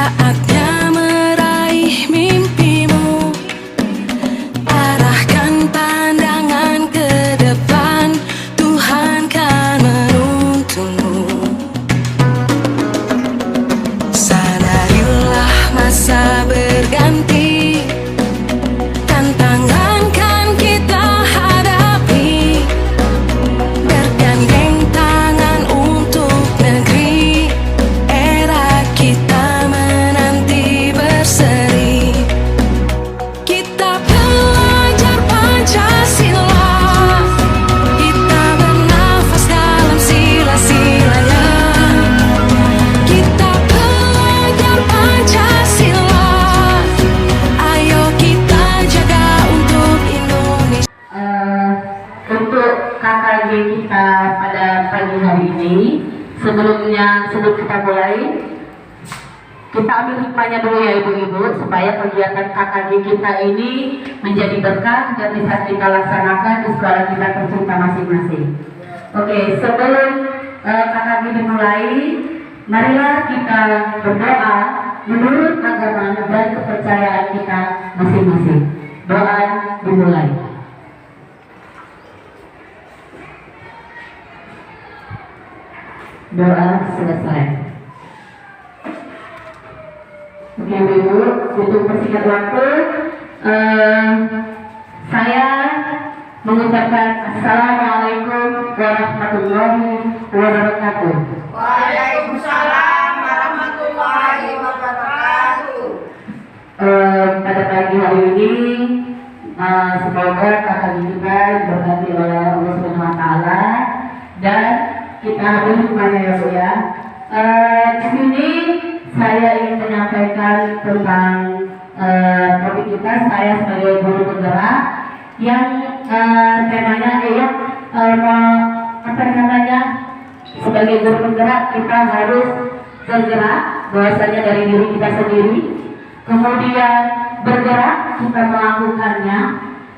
Saatnya meraih mimpimu, arahkan pandangan ke depan, Tuhan kan menuntunmu. Sadarilah masa berganti, tantangan kan kita hadapi, bergandeng tangan untuk negeri, era kita menanti berseri. Kita belajar Pancasila, kita bernafas dalam sila-silanya. Kita belajar Pancasila, ayo kita jaga untuk Indonesia. Untuk KKG kita pada pagi hari ini, sebelum kita mulai, kita ambil hikmahnya dulu ya ibu-ibu, supaya kegiatan KKG kita ini menjadi berkah dan bisa kita laksanakan di sekolah kita tercinta masing-masing. Oke, sebelum KKG dimulai, marilah kita berdoa menurut agama dan kepercayaan kita masing-masing. Doa dimulai. Doa selesai. Oke ibu, untuk persingkat waktu, saya mengucapkan Assalamualaikum warahmatullahi wabarakatuh. Waalaikumsalam warahmatullahi wabarakatuh. Pada pagi hari ini, semoga kakak kita diberkati oleh Allah Subhanahu Wa Taala dan kita harus hikmahnya ya Bu ya. Di sini saya ingin menyampaikan tentang topik kita, saya sebagai guru penggerak yang temanya sebagai guru penggerak kita harus bergerak bahwasanya dari diri kita sendiri, kemudian bergerak kita melakukannya,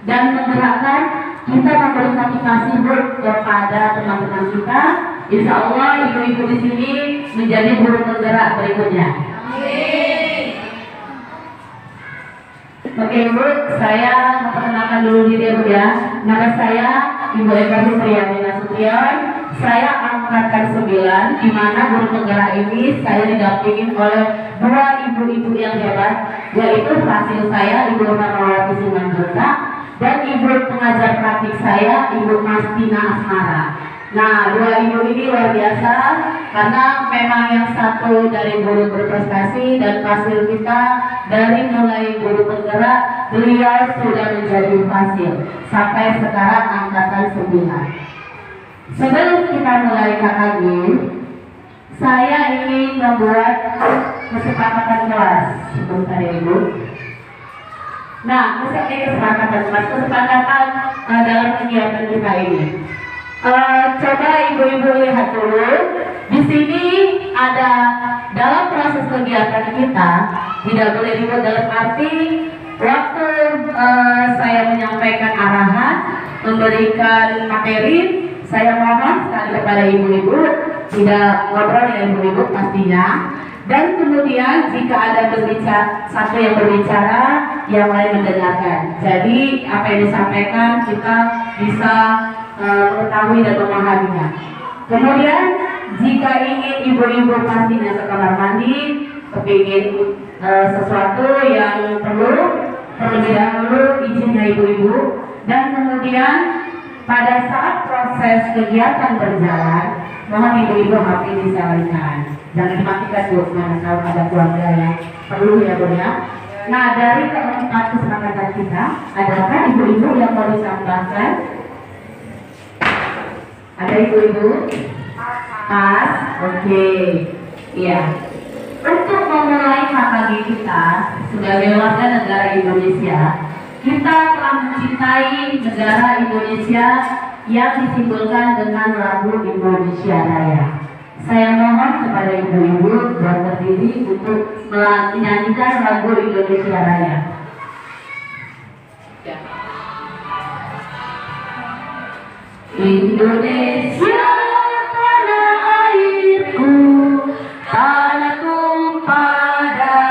dan menggerakkan kita memberi motivasi kepada teman-teman kita. Insya Allah ibu-ibu di sini menjadi guru penggerak berikutnya. Amin. Oke ibu, saya memperkenalkan dulu diri ya Bu ya. Nama saya Ibu Eka Supriyani Nasution. Saya angkatan 9, di mana guru penggerak ini saya didampingin oleh dua ibu-ibu yang hebat, yaitu hasil saya Ibu Marwati Simanjunta dan ibu pengajar praktik saya Ibu Mastina Asmara. Nah, dua ibu ini luar biasa karena memang yang satu dari guru berprestasi dan hasil kita dari mulai guru penggerak, beliau sudah menjadi fasil sampai sekarang angkatan 9. Sebelum kita mulai KKG, saya ingin membuat kesepakatan kelas. Sebentar ya ibu. Nah, kesepakatan dalam kegiatan kita ini. Coba ibu-ibu lihat dulu. Di sini ada dalam proses kegiatan kita tidak boleh dibuat dalam arti waktu saya menyampaikan arahan, memberikan materi, saya mohon sekali kepada ibu-ibu tidak ngobrol dengan ibu-ibu pastinya. Dan kemudian jika ada satu yang berbicara, yang lain mendengarkan. Jadi apa yang disampaikan kita bisa mengetahui dan memahaminya. Kemudian jika ingin ibu-ibu pastinya ke kamar mandi, kepingin sesuatu yang perlu terlebih dahulu izinnya ibu-ibu. Dan kemudian pada saat proses kegiatan berjalan, mohon ibu-ibu HP disalurkan. Jangan dimatikan Bu, kalau ada keluarga yang perlu ya Bu ya. Nah, dari keempat kesepakatan kita, adakah ibu-ibu yang mau disampaikan? Ada ibu-ibu? Pas? Oke. Iya. Untuk memulai KKG kita sebagai warga negara Indonesia, kita telah mencintai negara Indonesia yang disimbolkan dengan lagu Indonesia Raya. Saya mohon kepada ibu-ibu berdiri untuk menyanyikan lagu Indonesia Raya. Indonesia tanah airku, tanah tumpah darah.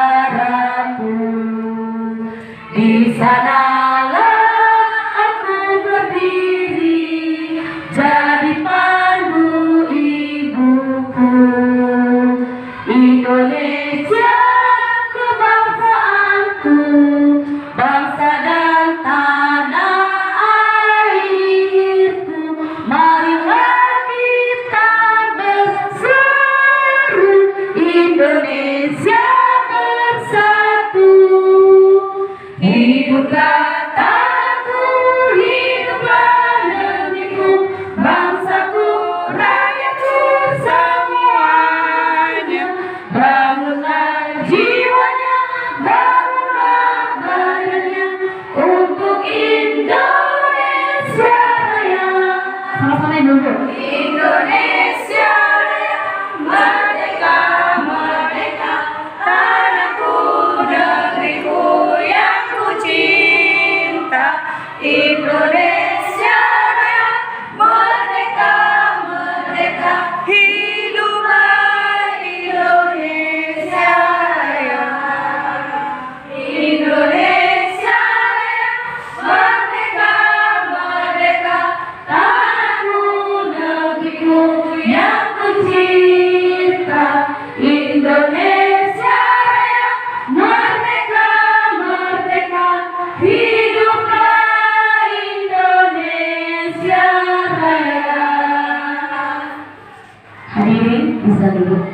Kataku hiduplah negeriku, bangsaku, rakyatku semuanya. Bangunlah jiwanya, bangunlah badannya untuk Indonesia Raya. Sama-sama dulu. Indonesia Raya, merdeka, merdeka, tanahku, negeriku yang ku cinta. Indonesia Raya, merdeka, merdeka, hiduplah Indonesia Raya. Indonesia Raya, merdeka, merdeka, tanahku, negeriku yang ku cinta. Indonesia Raya, merdeka, merdeka, hiduplah Indonesia Raya. Hadirin bisa duduk.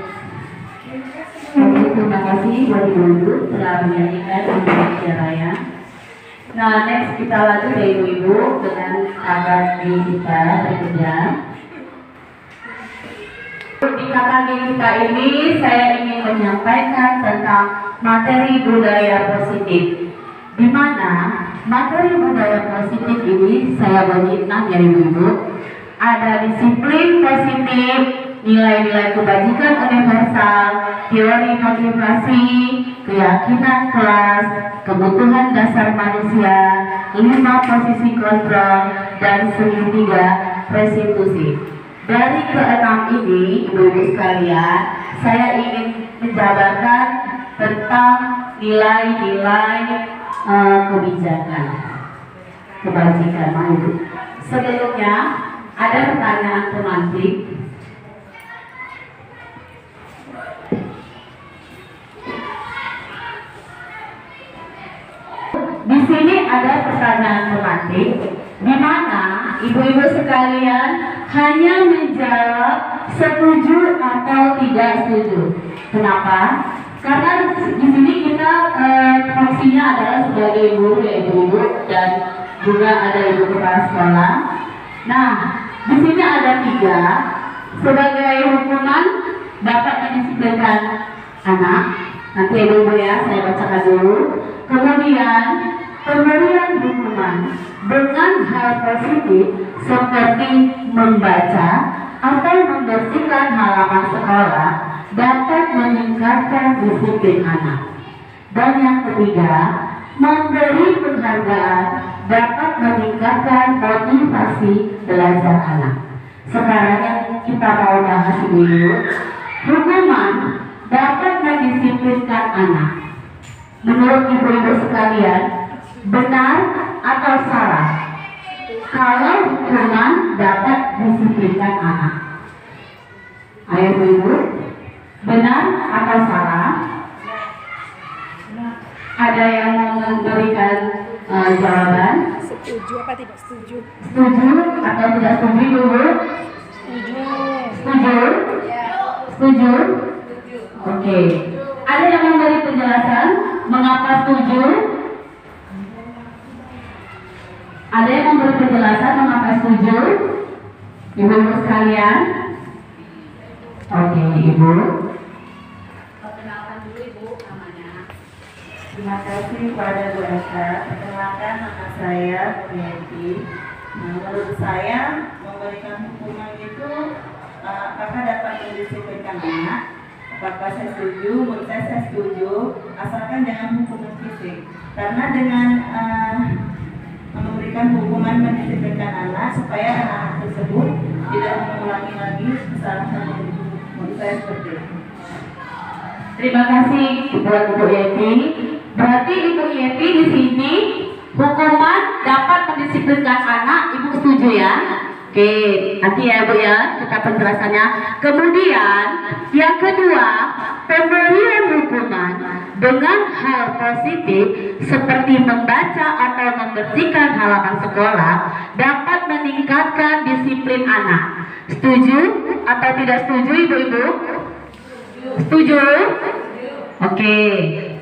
Oke, terima kasih buat ibu-ibu telah menyanyikan Indonesia Raya. Nah, next kita lanjut ya ibu-ibu dengan KKG kita berikutnya. Di KKG kita ini saya ingin menyampaikan tentang materi budaya positif. Di mana materi budaya positif ini saya bagi 6 ya ibu-ibu. Ada disiplin positif, nilai-nilai kebajikan universal, teori motivasi, keyakinan kelas, kebutuhan dasar manusia, 5 posisi kontrol, dan segitiga restitusi. Dari keenam ini, ibu-ibu sekalian, saya ingin menjabarkan tentang nilai-nilai kebijakan, kebajikan. Sebelumnya, ada pertanyaan pemantik. Di sini ada pertanyaan pemantik, di mana ibu-ibu sekalian hanya menjawab setuju atau tidak setuju. Kenapa? Karena di sini kita fungsinya adalah sebagai guru ya ibu-ibu, dan juga ada ibu kepala sekolah. Nah, di sini ada 3. Sebagai hukuman dapat mendisiplinkan anak. Nanti ibu-ibu ya, saya bacakan dulu. Kemudian pemberian hukuman dengan hal positif seperti membaca atau membersihkan halaman sekolah dapat meningkatkan disiplin anak. Dan yang ketiga, memberi penghargaan dapat meningkatkan motivasi belajar anak. Sekarang yang kita mau bahas dulu, hukuman dapat mendisiplinkan anak. Menurut ibu-ibu sekalian, benar atau salah kalau hukuman dapat disiplinkan anak? Ayo ibu, benar atau salah? Ada yang mau memberikan jawaban? Setuju apa tidak setuju? Setuju atau tidak setuju dulu? Setuju. Setuju? Setuju? Oke. Ada yang memberi penjelasan mengapa setuju? Ada yang memberi penjelasan mengapa setuju? Ibu-ibu sekalian? Oke, ibu. Perkenalkan dulu ibu namanya. Terima kasih kepada Bu Eka. Perkenalkan nama saya Bu Yenti. Nah, menurut saya memberikan hukuman itu apakah dapat mendisiplinkan anak? Apakah saya setuju? Menurut saya setuju, asalkan jangan hukuman fisik. Karena dengan memberikan hukuman mendisiplinkan anak supaya anak tersebut tidak mengulangi lagi kesalahan itu. Menurut saya seperti itu. Terima kasih buat Ibu Yeti. Berarti Ibu Yeti di sini hukuman dapat mendisiplinkan anak, Ibu setuju ya? Oke, nanti ya Bu ya kita penjelasannya. Kemudian yang kedua, pemberian hukuman dengan hal positif seperti membaca atau membersihkan halaman sekolah dapat meningkatkan disiplin anak. Setuju atau tidak setuju ibu-ibu? Setuju? Oke.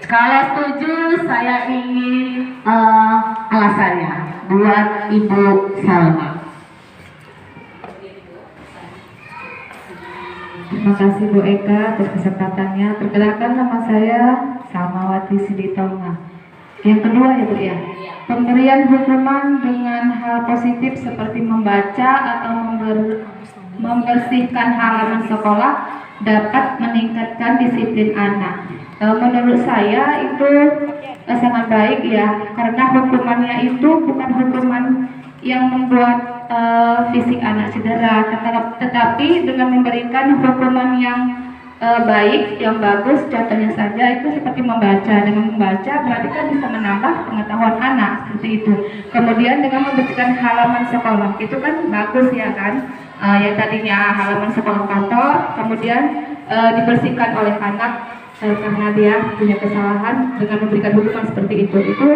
Kalau setuju, saya ingin alasannya buat Ibu Salma. Terima kasih Bu Eka atas kesempatannya. Perkenalkan, nama saya Salmawati Siditonga. Yang kedua ya Bu ya, pemberian hukuman dengan hal positif seperti membaca atau membersihkan halaman sekolah dapat meningkatkan disiplin anak. Menurut saya itu sangat baik ya, karena hukumannya itu bukan hukuman yang membuat fisik anak cedera, tetapi dengan memberikan hukuman yang baik, yang bagus, contohnya saja itu seperti membaca. Dengan membaca berarti kan bisa menambah pengetahuan anak, seperti itu. Kemudian dengan membersihkan halaman sekolah, itu kan bagus ya kan, yang tadinya halaman sekolah kotor, kemudian dibersihkan oleh anak karena dia punya kesalahan, dengan memberikan hukuman seperti itu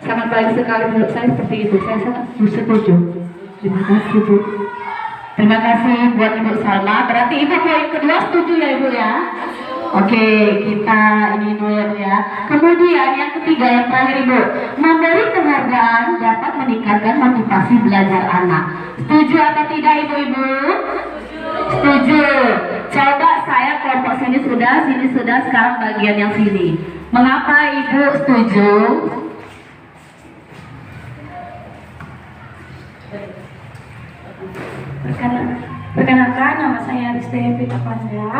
sangat baik sekali menurut saya. Seperti itu saya sangat setuju. Terima kasih Bu. Terima kasih buat Ibu Salma. Berarti Ibu poin kedua setuju ya Ibu ya? Oke, kita ini dulu ya Bu ya. Kemudian yang ketiga, yang terakhir Ibu, memberi penghargaan dapat meningkatkan motivasi belajar anak. Setuju atau tidak Ibu-Ibu? Setuju. Coba saya kelompok sini sudah, sekarang bagian yang sini. Mengapa Ibu setuju? Perkenalkan, nama saya Rizky Pita Panda.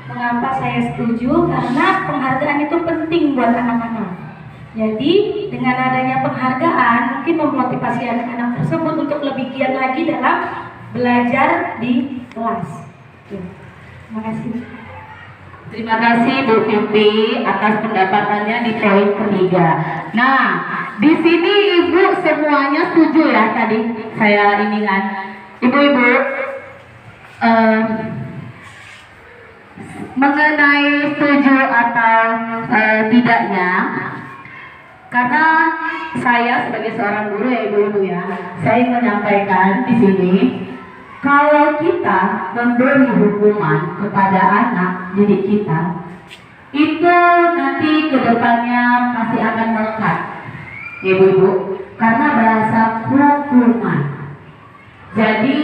Mengapa saya setuju? Karena penghargaan itu penting buat anak-anak. Jadi dengan adanya penghargaan mungkin memotivasi anak-anak tersebut untuk lebih giat lagi dalam belajar di kelas. Terima kasih. Terima kasih Bu Pipi atas pendapatannya di poin ketiga. Nah, di sini Ibu semuanya setuju ya tadi saya ini kan. Ibu-ibu, mengenai setuju atau tidaknya, karena saya sebagai seorang guru ya Ibu-ibu ya, saya ingin menyampaikan di sini, kalau kita memberi hukuman kepada anak didik kita, itu nanti kedepannya pasti akan melekat, Ibu-ibu, karena bahasa hukuman. Jadi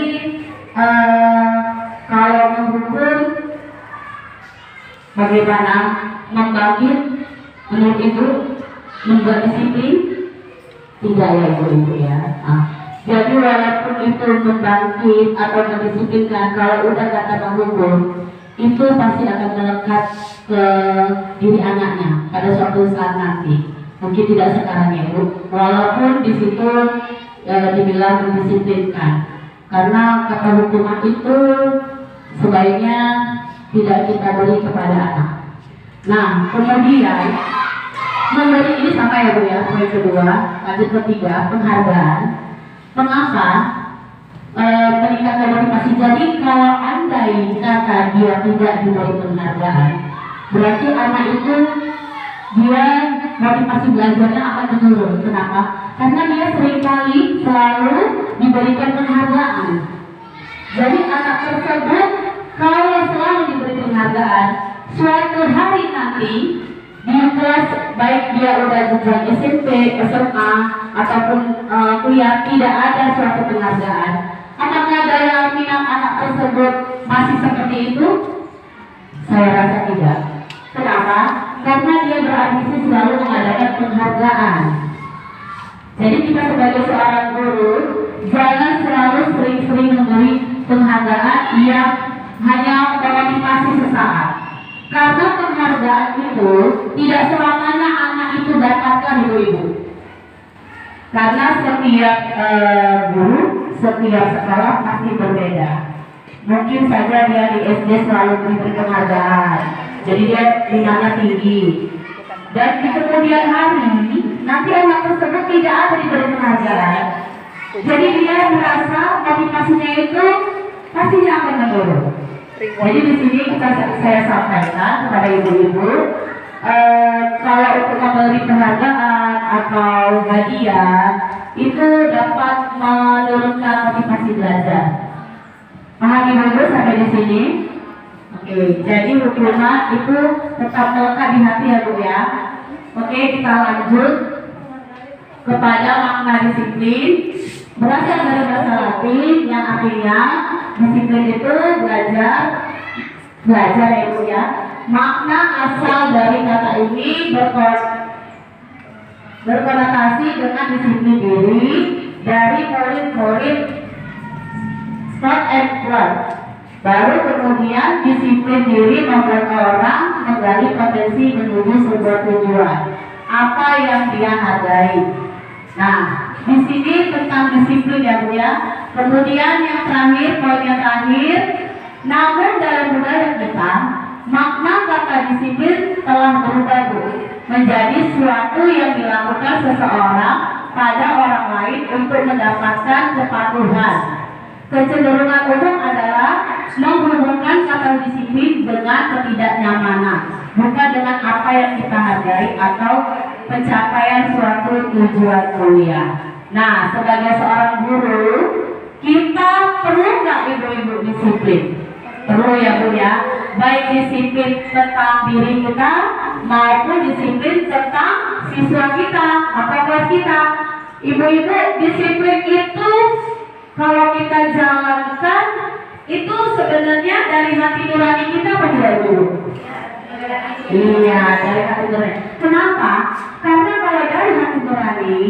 kalau menghukum, bagaimana membangkit menurut Ibu, membuat disiplin? Tidak ya Ibu-ibu ya. Jadi walaupun itu membangkit atau mendisiplinkan, kalau udah kata menghukum, itu pasti akan melekat ke diri anaknya pada suatu saat nanti. Mungkin tidak sekarang ya Ibu, walaupun di situ dibilang mendisiplinkan. Karena kata hukuman itu sebaiknya tidak kita beri kepada anak. Nah, kemudian memberi ini sama ya Bu ya, poin kedua, lanjut ketiga, penghargaan. Mengapa meningkatkan motivasi? Jadi kalau andai kata dia tidak diberi penghargaan, berarti anak itu dia motivasi belajarnya akan menurun. Kenapa? Karena dia seringkali selalu diberikan penghargaan. Jadi anak tersebut kalau selalu diberi penghargaan, suatu hari nanti di kelas, baik dia udah jenjang SMP, SMA ataupun kuliah, tidak ada suatu penghargaan, apakah daya minat anak tersebut masih seperti itu? Saya rasa tidak. Kenapa? Karena dia berambisi selalu mengadakan penghargaan. Jadi kita sebagai seorang guru jangan selalu sering-sering memberi penghargaan yang hanya memotivasi sesaat. Karena penghargaan itu tidak selamanya anak itu dapatkan Ibu-ibu. Karena setiap guru, setiap sekolah pasti berbeda. Mungkin saja dia di SD selalu diberi penghargaan, jadi dia minatnya tinggi. Dan di kemudian hari nanti anak tersebut tidak ada diberi penghargaan. Jadi dia merasa motivasinya itu pastinya akan menurun. Jadi di sini saya sampaikan kepada ibu-ibu, kalau untuk memberi penghargaan atau hadiah itu dapat menurunkan motivasi belajar. Paham ibu-ibu sampai di sini? Oke, jadi hukuman itu tetap melekat di hati ya Bu ya. Oke, kita lanjut kepada makna disiplin. Berasal dari bahasa Latin yang artinya disiplin itu belajar ya Ibu ya. Makna asal dari kata ini berkonotasi dengan disiplin diri dari murid-murid sport and club. Baru kemudian disiplin diri membuat orang menggali potensi menuju sebuah tujuan apa yang dia hargai. Nah, di sini tentang disiplin ya Bu ya. Kemudian yang terakhir, poin yang terakhir, namun dalam budaya kita makna kata disiplin telah berubah Bu, menjadi suatu yang dilakukan seseorang pada orang lain untuk mendapatkan kepatuhan. Kecenderungan umum adalah menghubungkan kata disiplin dengan ketidaknyamanan, bukan dengan apa yang kita hargai atau pencapaian suatu tujuan kuliah. Nah, sebagai seorang guru, kita perlu nggak ibu-ibu disiplin? Perlu ya Bu ya, baik disiplin tentang diri kita maupun disiplin tentang siswa kita atau kelas kita. Ibu-ibu, disiplin itu kalau kita jalankan itu sebenarnya dari hati nurani kita apa tidak dulu? Iya, dari hati nurani. Kenapa? Karena kalau dari hati nurani,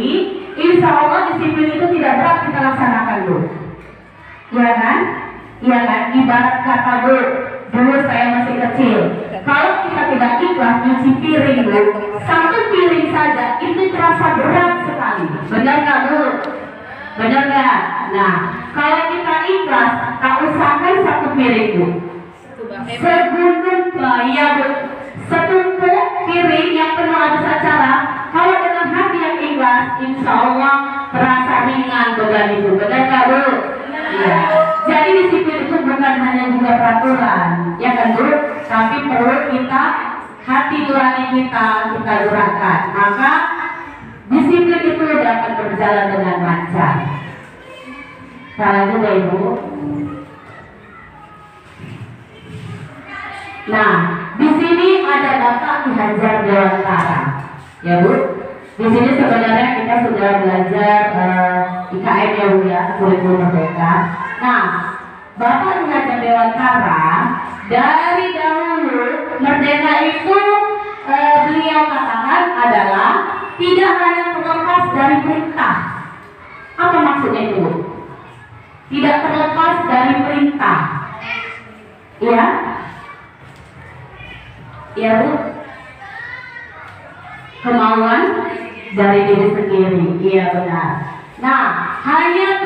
insya Allah disiplin itu tidak berat kita laksanakan Bu. Iya kan? Iya kan? Ibarat kata Bu, dulu saya masih kecil. Kalau kita tidak ikhlas cuci piring Bu, satu piring saja itu terasa berat sekali. Benar nggak Bu? Benar nggak? Nah, kalau kita ikhlas, tak usahakan satu piring Bu. Segunung ya Bu, setumpuk piring yang penuh habis acara. Kalau dengan hati yang ikhlas, insya Allah terasa ringan beban itu. Benar nggak Bu? Iya. Jadi disiplin itu bukan hanya juga peraturan, ya kan Bu? Tapi perlu kita hati nurani kita gerakan. Maka disiplin itu dapat berjalan dengan lancar. Salah juga Ibu. Nah, di sini ada Bapak Ki Hajar Dewantara, ya Bu. Di sini sebenarnya kita sudah belajar IKM ya Bu ya, kurikulum merdeka. Nah, Bapak Ki Hajar Dewantara dari dahulu merdeka itu beliau katakan adalah tidak hanya terlepas dari perintah. Apa maksudnya itu Bu? Tidak terlepas dari perintah, ya, ya Bu. Kemauan dari diri sendiri, iya benar. Nah, hanya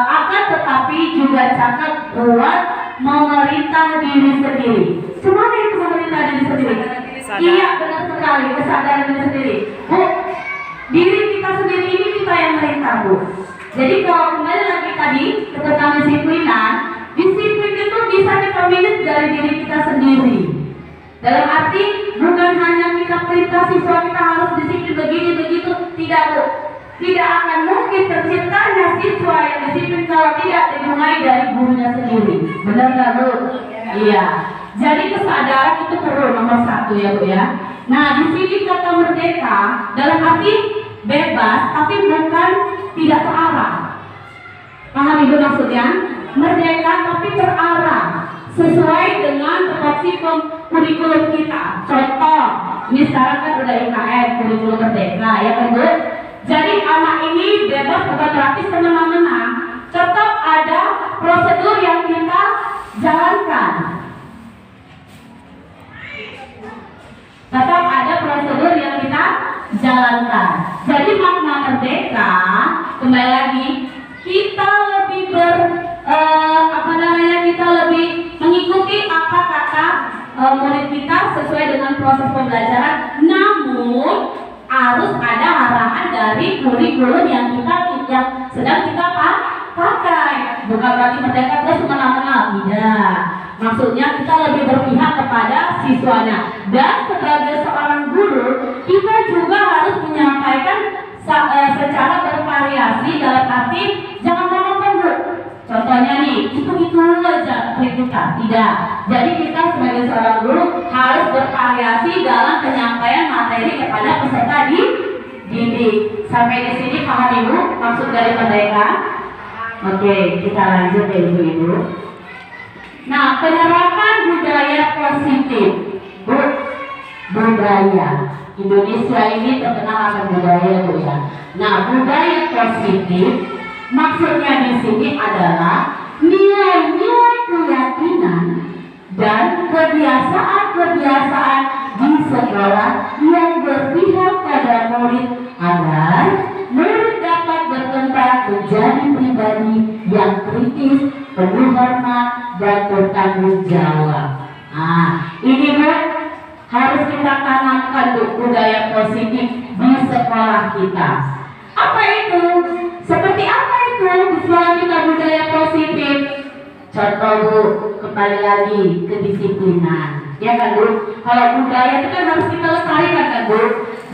akan tetapi juga cakap buat memerintah diri sendiri. Cuma itu memerintah diri sendiri. Iya benar sekali, kesadaran diri sendiri. Bu, diri kita sendiri ini kita yang merintah Bu. Jadi kalau kembali lagi tadi tentang disiplinan, disiplin itu bisa kita milih dari diri kita sendiri. Dalam arti bukan hanya kita perintah siswa kita harus disiplin begini begitu, tidak Bu. Tidak akan mungkin terciptanya siswa yang disiplin kalau tidak dimulai dari gurunya sendiri. Benar nggak Bu? Iya. Jadi kesadaran itu perlu nomor satu ya Bu ya. Nah di sini kata merdeka dalam arti bebas, tapi bukan tidak terarah. Paham Ibu maksudnya? Merdeka tapi terarah sesuai dengan tupoksi kurikulum kita. Contoh, ini sekarang kan udah IKM kurikulum merdeka ya kan Bu? Jadi anak ini bebas bukan berarti semena-mena. Tetap ada prosedur yang kita jalankan. Tetap ada prosedur yang kita jalankan. Jadi makna merdeka kembali lagi kita lebih kita lebih mengikuti apa kata murid kita sesuai dengan proses pembelajaran. Namun harus ada arahan dari kurikulum yang sedang kita pakai. Bukan berarti merdeka terus semena-mena, tidak. Maksudnya kita lebih berpihak kepada siswanya. Dan sebagai seorang guru, kita juga harus menyampaikan secara bervariasi dalam arti jangan monoton Bu. Contohnya nih, itu aja saja kritikan, tidak. Jadi kita sebagai seorang guru harus bervariasi dalam penyampaian materi kepada peserta didik. Sampai di sini paham Ibu maksud dari pendeka? Oke, kita lanjut ya Ibu-Ibu. Nah, penerapan budaya positif. Budaya Indonesia ini terkenal akan budaya Bu ya. Nah, budaya positif maksudnya di sini adalah nilai-nilai keyakinan dan kebiasaan-kebiasaan di sekolah yang berpihak pada murid agar murid dapat berkembang menjadi pribadi yang kritis, penuh hormat, dan bertanggung jawab. Nah, ini Bu harus kita tanamkan budaya positif di sekolah kita. Apa itu? Seperti apa itu di sekolah kita budaya positif? Contoh Bu, kembali lagi kedisiplinan. Ya kan Bu? Kalau budaya itu kan harus kita lestarikan kan Bu?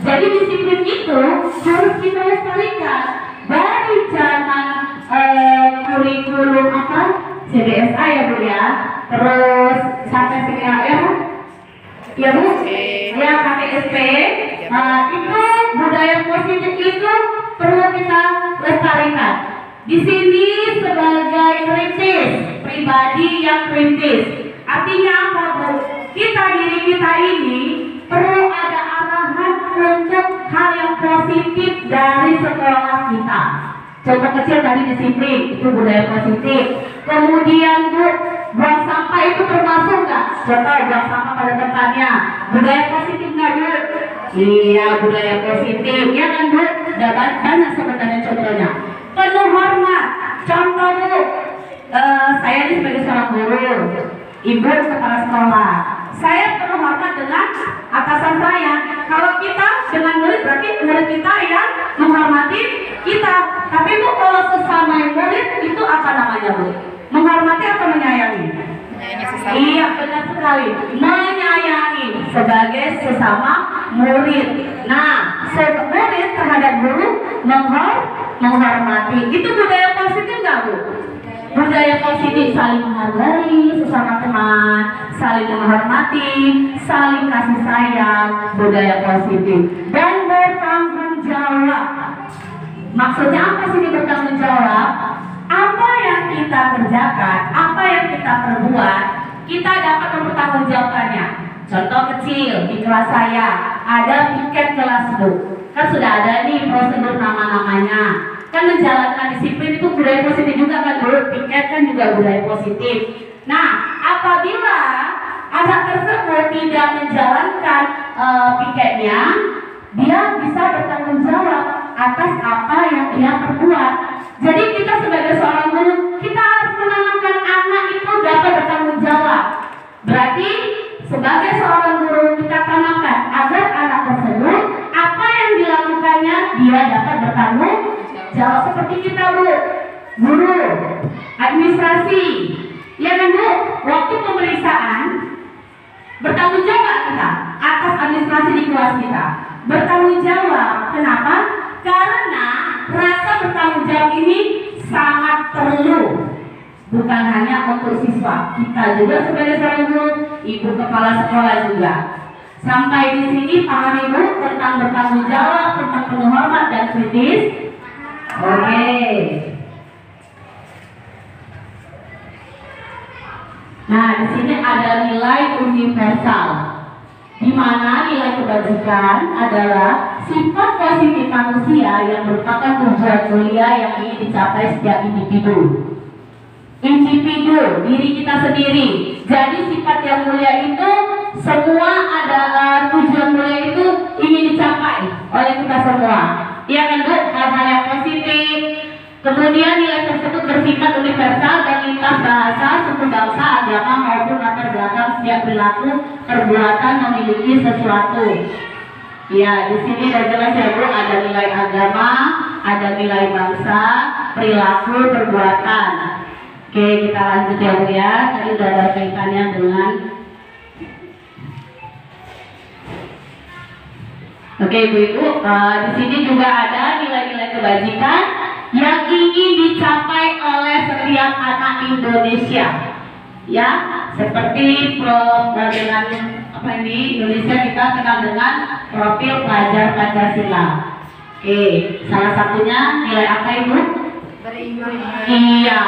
Jadi disiplin itu harus kita lestarikan dari zaman kurikulum apa? CBSA ya Bu ya. Terus sampai sekarang ya Bu, ya KTSP. Itu budaya positif itu perlu kita lestarikan. Di sini sebagai kritis, pribadi yang kritis. Artinya apa Bu? Diri kita ini perlu ada arahan untuk hal yang positif dari sekolah kita. Contoh kecil tadi disiplin, itu budaya positif. Kemudian Bu, buang sampah itu termasuk nggak? Contoh buang sampah pada tempatnya, budaya positif nggak Bu? Iya, budaya positif, ya kan Bu? Banyak sebenarnya contohnya. Penuh hormat, contoh Bu, saya ini sebagai seorang guru, Ibu kepala sekolah, saya penuh hormat dengan atasan saya. Kalau kita dengan murid berarti murid kita yang menghormati kita. Tapi Bu, kalau sesama murid itu apa namanya Bu? Menghormati atau menyayangi? Iya, benar sekali. Menyayangi sebagai sesama murid. Nah, murid terhadap guru menghormati. Itu budaya positif nggak Bu? Budaya positif saling menghargai sesama teman, saling menghormati, saling kasih sayang, budaya positif. Dan bertanggung jawab. Maksudnya apa sih bertanggung jawab? Apa yang kita kerjakan, apa yang kita perbuat, kita dapat mempertanggungjawabkannya. Contoh kecil, di kelas saya ada piket kelas Bu. Kan sudah ada nih prosedur nama-namanya. Kan menjalankan disiplin itu budaya positif juga kan Bu. Piket kan juga budaya positif. Nah, apabila anak tersebut tidak menjalankan piketnya, dia bisa bertanggung jawab atas apa yang dia perbuat. Jadi kita sebagai seorang guru, kita harus menanamkan anak itu dapat bertanggung jawab. Berarti sebagai seorang guru kita tanamkan agar anak tersebut apa yang dilakukannya dia dapat bertanggung jawab. Seperti kita Bu, guru, administrasi, ya kan Bu, waktu pemeriksaan bertanggung jawab kita atas administrasi di kelas kita. Bertanggung jawab, kenapa? Karena rasa bertanggung jawab ini sangat perlu, bukan hanya untuk siswa, kita juga sebagai seorang guru, ibu kepala sekolah juga. Sampai di sini paham Ibu tentang bertanggung jawab, tentang penuh hormat dan kritis? Oke. Nah, di sini ada nilai universal, di mana nilai kebajikan adalah sifat positif manusia yang merupakan tujuan mulia yang ingin dicapai setiap individu, diri kita sendiri. Jadi sifat yang mulia itu semua adalah tujuan mulia itu ingin dicapai oleh kita semua. Iya kan Bu? Hal-hal yang positif. Kemudian nilai tersebut bersifat universal dan lintas bahasa, suku, bangsa, agama maupun latar belakang setiap perilaku perbuatan memiliki sesuatu. Ya, di sini sudah jelas ya Bu, ada nilai agama, ada nilai bangsa, perilaku, perbuatan. Oke, kita lanjut ya Bu ya. Tadi sudah ada kaitannya dengan. Oke Ibu-ibu, di sini juga ada nilai-nilai kebajikan yang ingin dicapai oleh setiap anak Indonesia. ya, seperti dengan apa ini Indonesia kita kenal dengan profil pelajar Pancasila. Oke, salah satunya nilai apa Ibu? Beriman. Iya,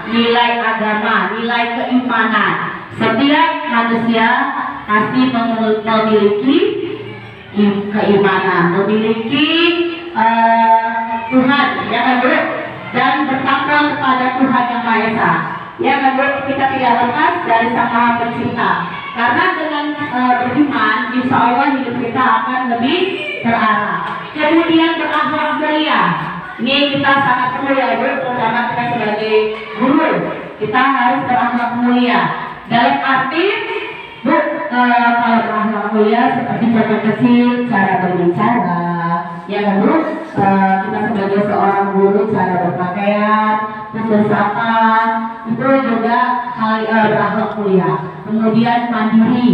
nilai agama, nilai keimanan. Setiap manusia pasti memiliki keimanan, memiliki Tuhan, ya kan Bu? Dan bertakwa kepada Tuhan yang Maha Esa. Ya kan Bu? Kita tidak lepas dari Sang Maha Pencipta. Karena dengan beriman, insya Allah hidup kita akan lebih terarah. Kemudian berakhlak mulia. Ini kita sangat perlu ya Bu, terutama kita sebagai guru. Kita harus berakhlak mulia. Dalam arti Bu, kalau berakhlak mulia seperti contoh kecil, cara berbicara, ya kan Bu? Kita sebagai seorang guru, cara berpakaian, bersopan, itu juga hal berakhlak mulia. Kemudian mandiri,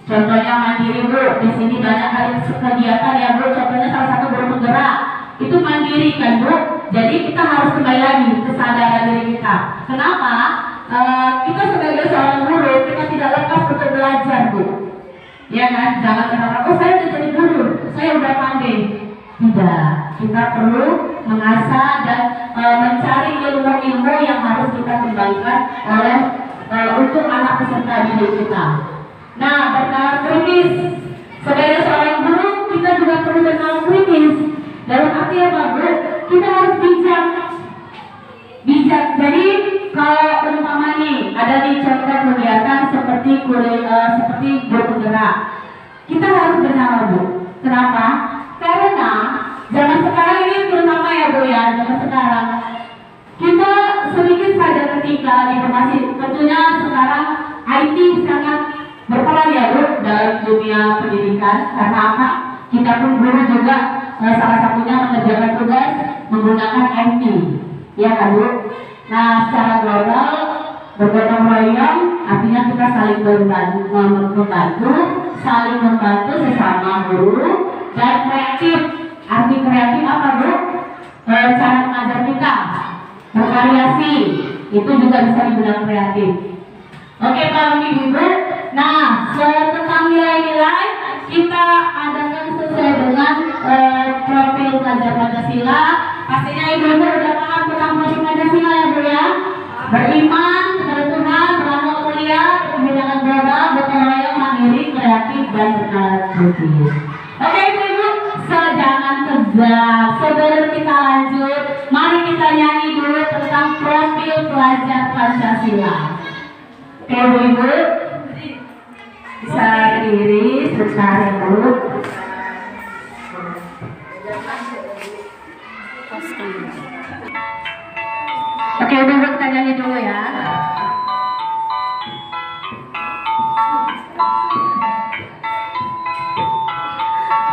contohnya mandiri Bu. Di sini banyak hal kegiatan ya Bu. Contohnya salah satu guru bergerak, itu mandiri kan Bu. Jadi kita harus kembali lagi kesadaran diri kita. Kenapa? Kita sebagai seorang guru, kita tidak lepas untuk belajar Bu. Ya kan? Jangan berharap, oh saya udah jadi guru, saya udah pandai. Tidak, kita perlu mengasah dan mencari ilmu-ilmu yang harus kita kembangkan oleh untuk anak peserta didik kita. Nah, bernalar kritis. Sebagai seorang guru, kita juga perlu bernalar kritis. Dalam arti apa Bu? Kita harus bijak. Jadi kalau umpama nih ada di contoh kegiatan seperti seperti bergerak, kita harus bernalar Bu. Kenapa? Karena zaman sekarang ini terutama ya Bu ya, zaman sekarang kita sedikit saja ketika informasi, tentunya sekarang IT sangat berperan ya Bu dalam dunia pendidikan. Karena apa? Kita pun guru juga salah satunya mengerjakan tugas menggunakan IT, ya kan Bu? Nah, secara global bergotong royong artinya kita saling membantu, saling membantu sesama guru. Dan kreatif, arti kreatif apa Bu? Cara mengajar kita bervariasi, itu juga bisa dibilang kreatif. Oke Pak Ibu. Nah, tentang nilai-nilai kita adakan sesuai dengan profil pelajar Pancasila. Pastinya Ibu udah paham tentang profil Pancasila ya Bu ya. Beriman kepada Tuhan, berakhlak mulia, kebijakan global, gotong royong, mandiri, kreatif, dan bernalar kritis. Oke Ibu, jangan tegak. Sebelum kita lanjut, mari kita nyanyi dulu tentang profil pelajar Pancasila. Oke Ibu, bisa berdiri sebentar dulu. Oke Ibu, kita nyanyi dulu ya.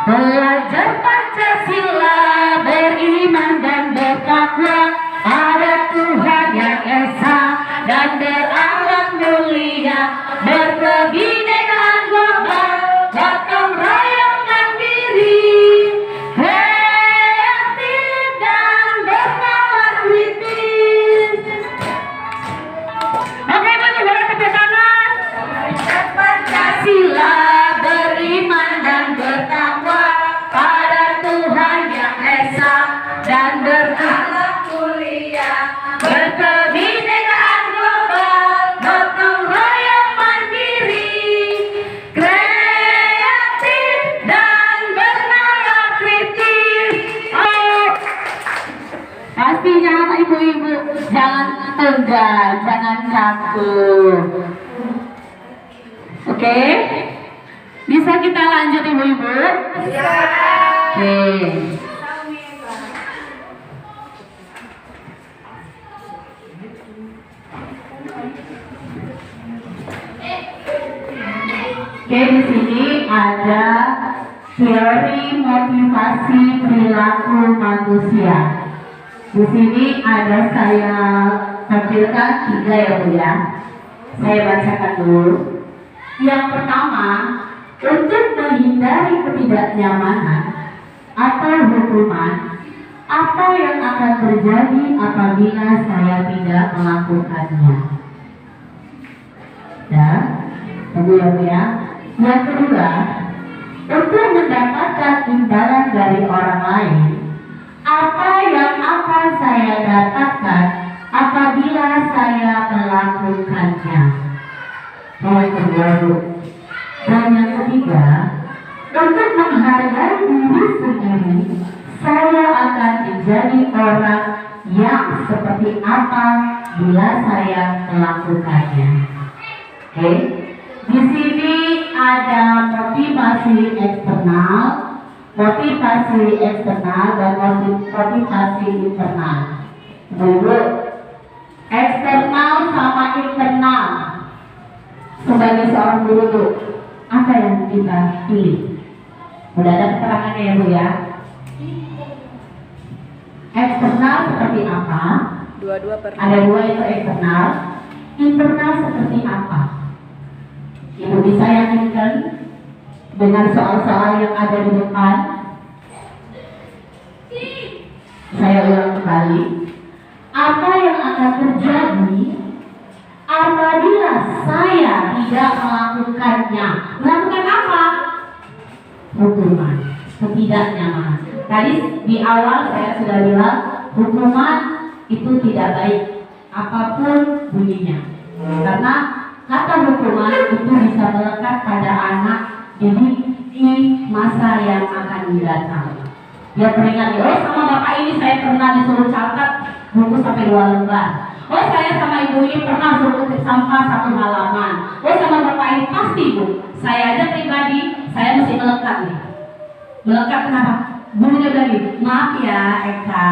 Belajar Pancasila, beriman dan bertakwa pada Tuhan yang Esa, dan berakhlak mulia, berkebinekaan global, gotong royong mandiri, kreatif dan bernalar kritis. Oke Ibu, boleh tepuk tangan. Belajar Pancasila, beriman dan bertakwa pada Tuhan yang Esa, dan berakhlak mulia, berkebinekaan global, gotong royong mandiri, kreatif dan bernalar kritis. Pastinya Ibu-ibu jangan tegang, jangan kaku. Oke? Bisa kita lanjut Ibu-ibu? Bisa. Oke. Oke, di sini ada teori motivasi perilaku manusia. Di sini ada saya tampilkan 3 ya Bu ya. Saya bacakan dulu. Yang pertama, untuk menghindari ketidaknyamanan atau hukuman, apa yang akan terjadi apabila saya tidak melakukannya? Ya, tunggu ya Bu ya. Yang kedua, untuk mendapatkan imbalan dari orang lain, apa yang akan saya dapatkan apabila saya melakukannya? Yang kedua Bu. Dan yang ketiga, untuk menghargai diri sendiri, saya akan menjadi orang yang seperti apa bila saya melakukannya. Oke, di sini ada motivasi eksternal, dan motivasi internal. Dulu, eksternal sama internal. Sebagai seorang guru Bu, apa yang kita pilih? Udah ada keterangannya ya Bu ya. Eksternal seperti apa? Ada dua itu eksternal. Internal seperti apa? Ibu bisa yakinkan dengan soal-soal yang ada di depan. Saya ulang kembali. Apa yang akan terjadi apabila saya tidak melakukannya? Melakukan apa? Hukuman, ketidaknyamanan. Tadi di awal saya sudah bilang hukuman itu tidak baik apapun bunyinya, karena kata hukuman itu bisa melekat pada anak didik di masa yang akan datang. Dia teringat, oh sama bapak ini saya pernah disuruh catat buku sampai 2 lembar. Oh saya sama ibu ini pernah suruh kutip sampah 1 halaman. Oh sama bapak ini pasti Bu. Saya aja pribadi, saya mesti melekat nih. Melekat kenapa? Gurunya bilang, maaf ya Eka,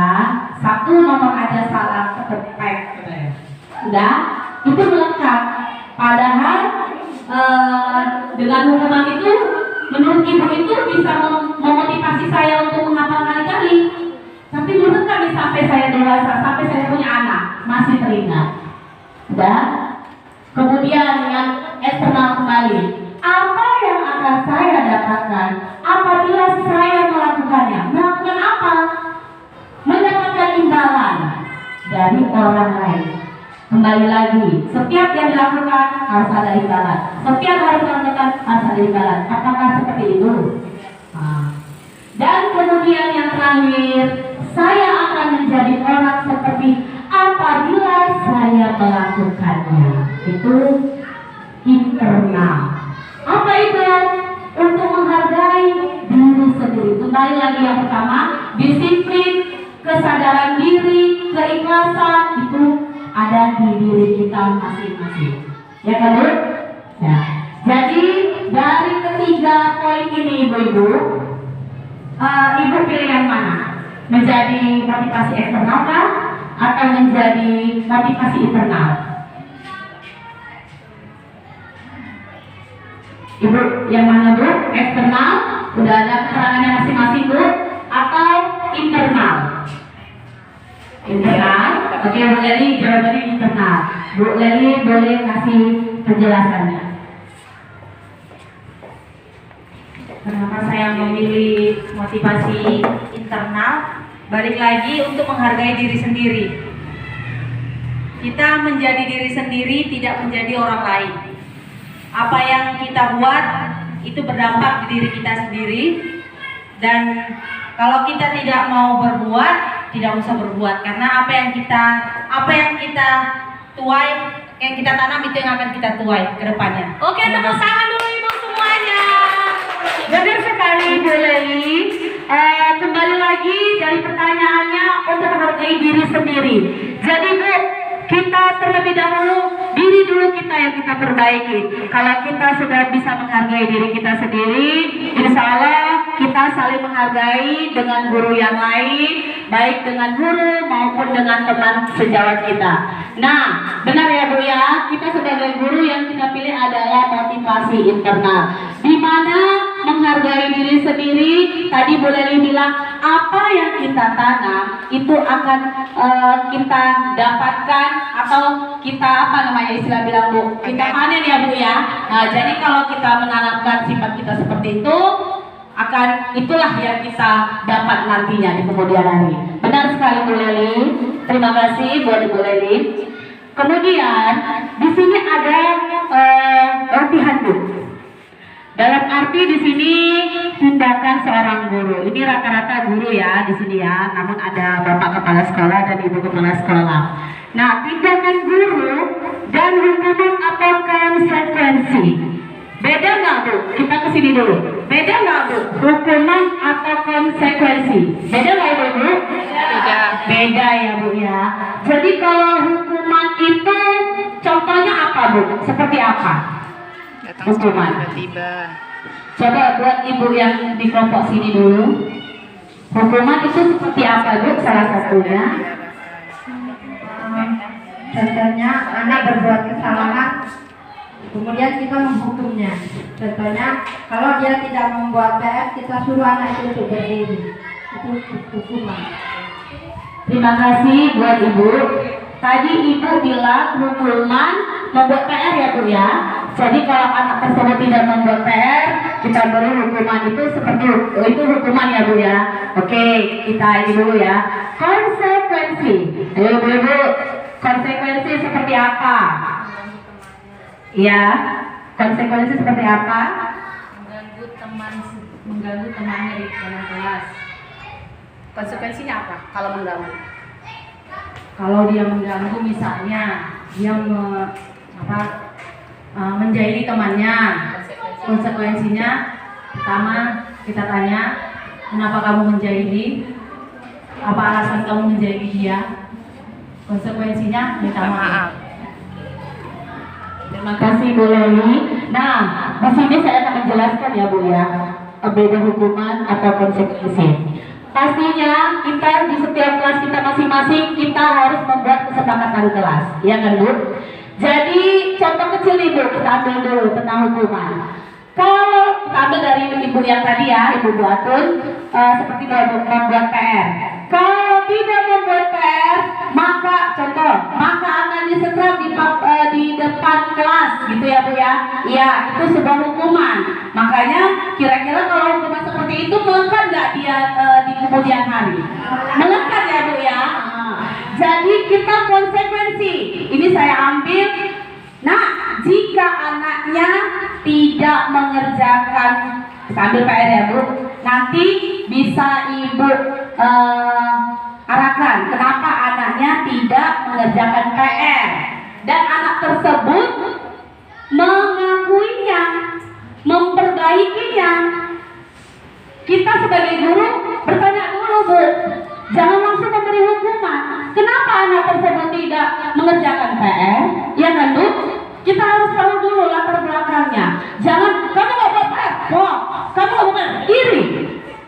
1 nomor aja salah ketetek. Udah, itu melekat. Padahal dengan hukuman itu, menurut ibu itu bisa memotivasi saya untuk menghafal kali-kali. Tapi menurut kami sampai saya dewasa, sampai saya punya anak, masih teringat. Dan kemudian yang eksternal kembali, apa yang akan saya dapatkan apabila saya melakukannya? Melakukan apa? Mendapatkan imbalan dari orang lain. Kembali lagi, setiap yang dilakukan harus ada imbalan. Setiap harus dilakukan harus ada imbalan. Apakah seperti itu? Dan kemudian yang terakhir, saya akan menjadi orang seperti apabila saya melakukannya. Itu internal. Apa itu? Untuk menghargai diri sendiri. Kembali lagi yang pertama, disiplin, kesadaran diri, keikhlasan itu ada di diri kita masing-masing. Ya kan Bu? Ya. Jadi dari ketiga poin ini ibu-ibu, ibu pilih yang mana? Menjadi motivasi eksternal kah? Atau menjadi motivasi internal? Ibu yang mana Bu? Eksternal? Udah ada keterangannya masing-masing Bu? Atau internal? Internal? Oke Bu Leli, jawabannya internal. Bu Leli boleh kasih penjelasannya. Kenapa saya memilih motivasi internal? Balik lagi untuk menghargai diri sendiri. Kita menjadi diri sendiri, tidak menjadi orang lain. Apa yang kita buat itu berdampak di diri kita sendiri. Dan kalau kita tidak mau berbuat, tidak usah berbuat. Karena apa yang kita tuai, yang kita tanam itu yang akan kita tuai ke depannya. Oke, tepuk tangan dulu ibu semuanya. Benar sekali Bu Leli. Kembali lagi dari pertanyaannya untuk menghargai diri sendiri. Jadi Bu, kita terlebih dahulu diri dulu kita yang kita perbaiki. Kalau kita sudah bisa menghargai diri kita sendiri, insya Allah kita saling menghargai dengan guru yang lain, baik dengan guru maupun dengan teman sejawat kita. Nah, benar ya Bu ya, kita sebagai guru yang kita pilih adalah motivasi internal, di mana menghargai diri sendiri. Tadi Bu Leli bilang apa yang kita tanam itu akan kita dapatkan, atau kita istilah bilang Bu, kita panen ya Bu ya. Nah, jadi kalau kita menanamkan sifat kita seperti itu, itulah yang kita dapat nantinya di kemudian hari. Benar sekali Bu Leli. Terima kasih buat Bu Leli. Kemudian di sini ada latihan Bu. Dalam arti di sini tindakan seorang guru. Ini rata-rata guru ya di sini ya. Namun ada bapak kepala sekolah dan ibu kepala sekolah. Nah, tindakan guru dan hukuman atau konsekuensi. Beda nggak Bu? Kita kesini dulu. Beda nggak Bu? Hukuman atau konsekuensi. Beda nggak Ibu? Beda. Beda ya Bu ya. Jadi kalau hukuman itu contohnya apa Bu? Seperti apa? Hukuman. Tiba-tiba. Coba buat ibu yang di kelompok sini dulu. Hukuman itu seperti apa Bu? Salah satunya. Contohnya anak berbuat kesalahan, kemudian kita menghukumnya. Contohnya kalau dia tidak membuat PR, kita suruh anak itu untuk berdiri. Itu hukuman. Terima kasih buat ibu. Tadi ibu bilang hukuman membuat PR ya Bu ya. Jadi kalau anak tersebut tidak membuat PR, kita beri hukuman itu seperti itu hukuman ya Bu ya. Oke, kita ini dulu ya. Konsekuensi. Ayo Bu, konsekuensi seperti apa? Ya, konsekuensi seperti apa? Mengganggu temannya di dalam kelas. Konsekuensinya apa kalau mengganggu? Kalau dia mengganggu misalnya dia menjahili temannya, konsekuensinya pertama kita tanya kenapa kamu menjahili, apa alasan kamu menjahili dia, konsekuensinya minta maaf. Terima kasih Bu Leli. Nah, di sini saya akan menjelaskan ya Bu ya, beda hukuman atau konsekuensi. Pastinya kita di setiap kelas kita masing-masing kita harus membuat kesepakatan kelas, ya kan Bu? Jadi contoh kecil nih Bu, kita ambil dulu tentang hukuman. Kalau kita ambil dari ibu yang tadi ya, Ibu Bu Atun, seperti membuat PR. Kalau tidak membuat PR, maka contoh, maka akan disetrap di depan kelas, gitu ya Bu ya. Iya, itu sebuah hukuman. Makanya kira-kira kalau hukuman seperti itu melekat nggak dia di kemudian hari? Melekat ya Bu ya. Jadi kita konsekuensi. Ini saya ambil. Nah, jika anaknya tidak mengerjakan, kita ambil PR ya Bu. Nanti bisa Ibu arahkan kenapa anaknya tidak mengerjakan PR dan anak tersebut mengakuinya, memperbaikinya. Kita sebagai guru bertanya dulu Bu, jangan langsung memberi hukuman. Kenapa anak tersebut tidak mengerjakan PR? Ya kan Bu? Kita harus tahu dulu latar belakangnya. Jangan kamu nggak buat PR, wah kamu nggak bukan iri.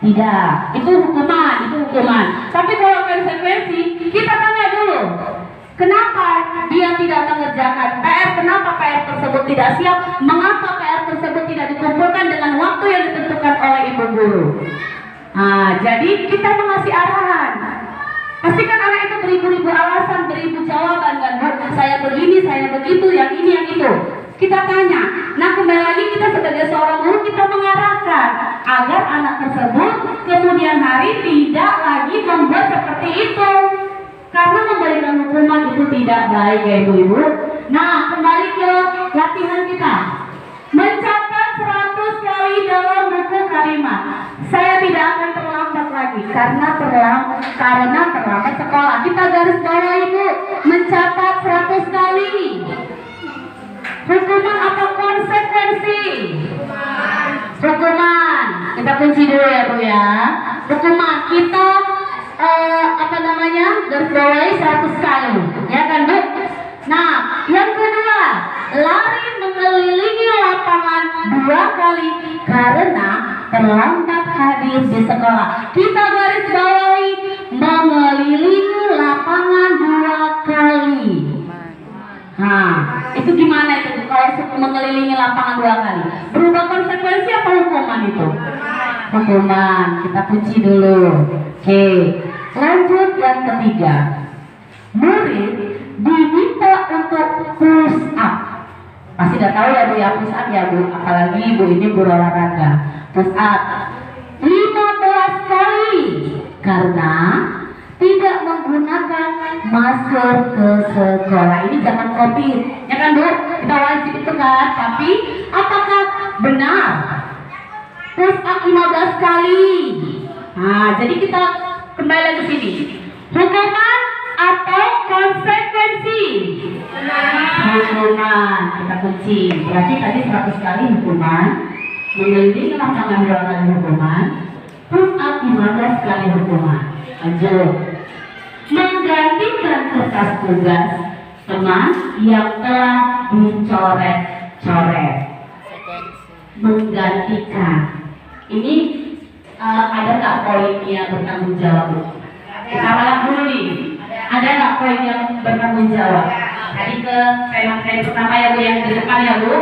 Tidak, itu hukuman, itu hukuman. Tapi kalau konsekuensi, kita tanya dulu, kenapa dia tidak mengerjakan PR? Kenapa PR tersebut tidak siap? Mengapa PR tersebut tidak dikumpulkan dengan waktu yang ditentukan oleh ibu guru? Nah, jadi kita mengasih arahan. Pastikan anak itu beribu-ribu alasan, beribu jawaban kan, Bu, saya begini, saya begitu, yang ini, yang itu. Kita tanya. Nah, kembali lagi kita sebagai seorang guru kita mengarahkan agar anak tersebut kemudian hari tidak lagi membuat seperti itu. Karena memberikan hukuman itu tidak baik ya Ibu-ibu. Nah, kembali ke latihan kita. Mencatat 100 kali dalam buku kalimat. Saya tidak akan terlambat lagi karena terlambat sekolah. Kita garis bawah Ibu, mencatat 100 kali. Hukuman atau konsekuensi? Hukuman. Kita kunci dulu ya Bu ya. Hukuman kita garis bawahi 100 kali. Ya kan Bu? Nah, yang kedua, lari mengelilingi lapangan 2 kali karena terlambat hadir di sekolah. Kita garis bawahi mengelilingi lapangan 2 kali. Nah, itu gimana itu kalau mengelilingi lapangan 2 kali? Berubah konsekuensi apa hukuman itu? Hukuman. Kita kunci dulu. Oke. Lanjut yang ketiga. Murid diminta untuk push up. Pasti udah tahu ya Bu ya, push up ya Bu. Apalagi Ibu ini guru olahraga. Push up 15 kali. Karena tidak menggunakan masker ke sekolah. Ini zaman COVID, ya kan Bu? Kita wajib itu kan, tapi apakah benar? Push up 15 kali. Nah, jadi kita kembali lagi ke sini. Hukuman atau konsekuensi? Hukuman. Kita kunci. Berarti tadi 100 kali hukuman, mengelilingi lapangan 2 kali hukuman, push up 15 kali hukuman. Lanjut. Menggantikan kertas tugas teman yang telah dicoret-coret. Menggantikan. Ini ada nggak poinnya bertanggung jawab? Kita malah dulu nih. Ada nggak poin yang bertanggung jawab? Tadi ke tema pertama ya Bu, yang di depan ya Bu.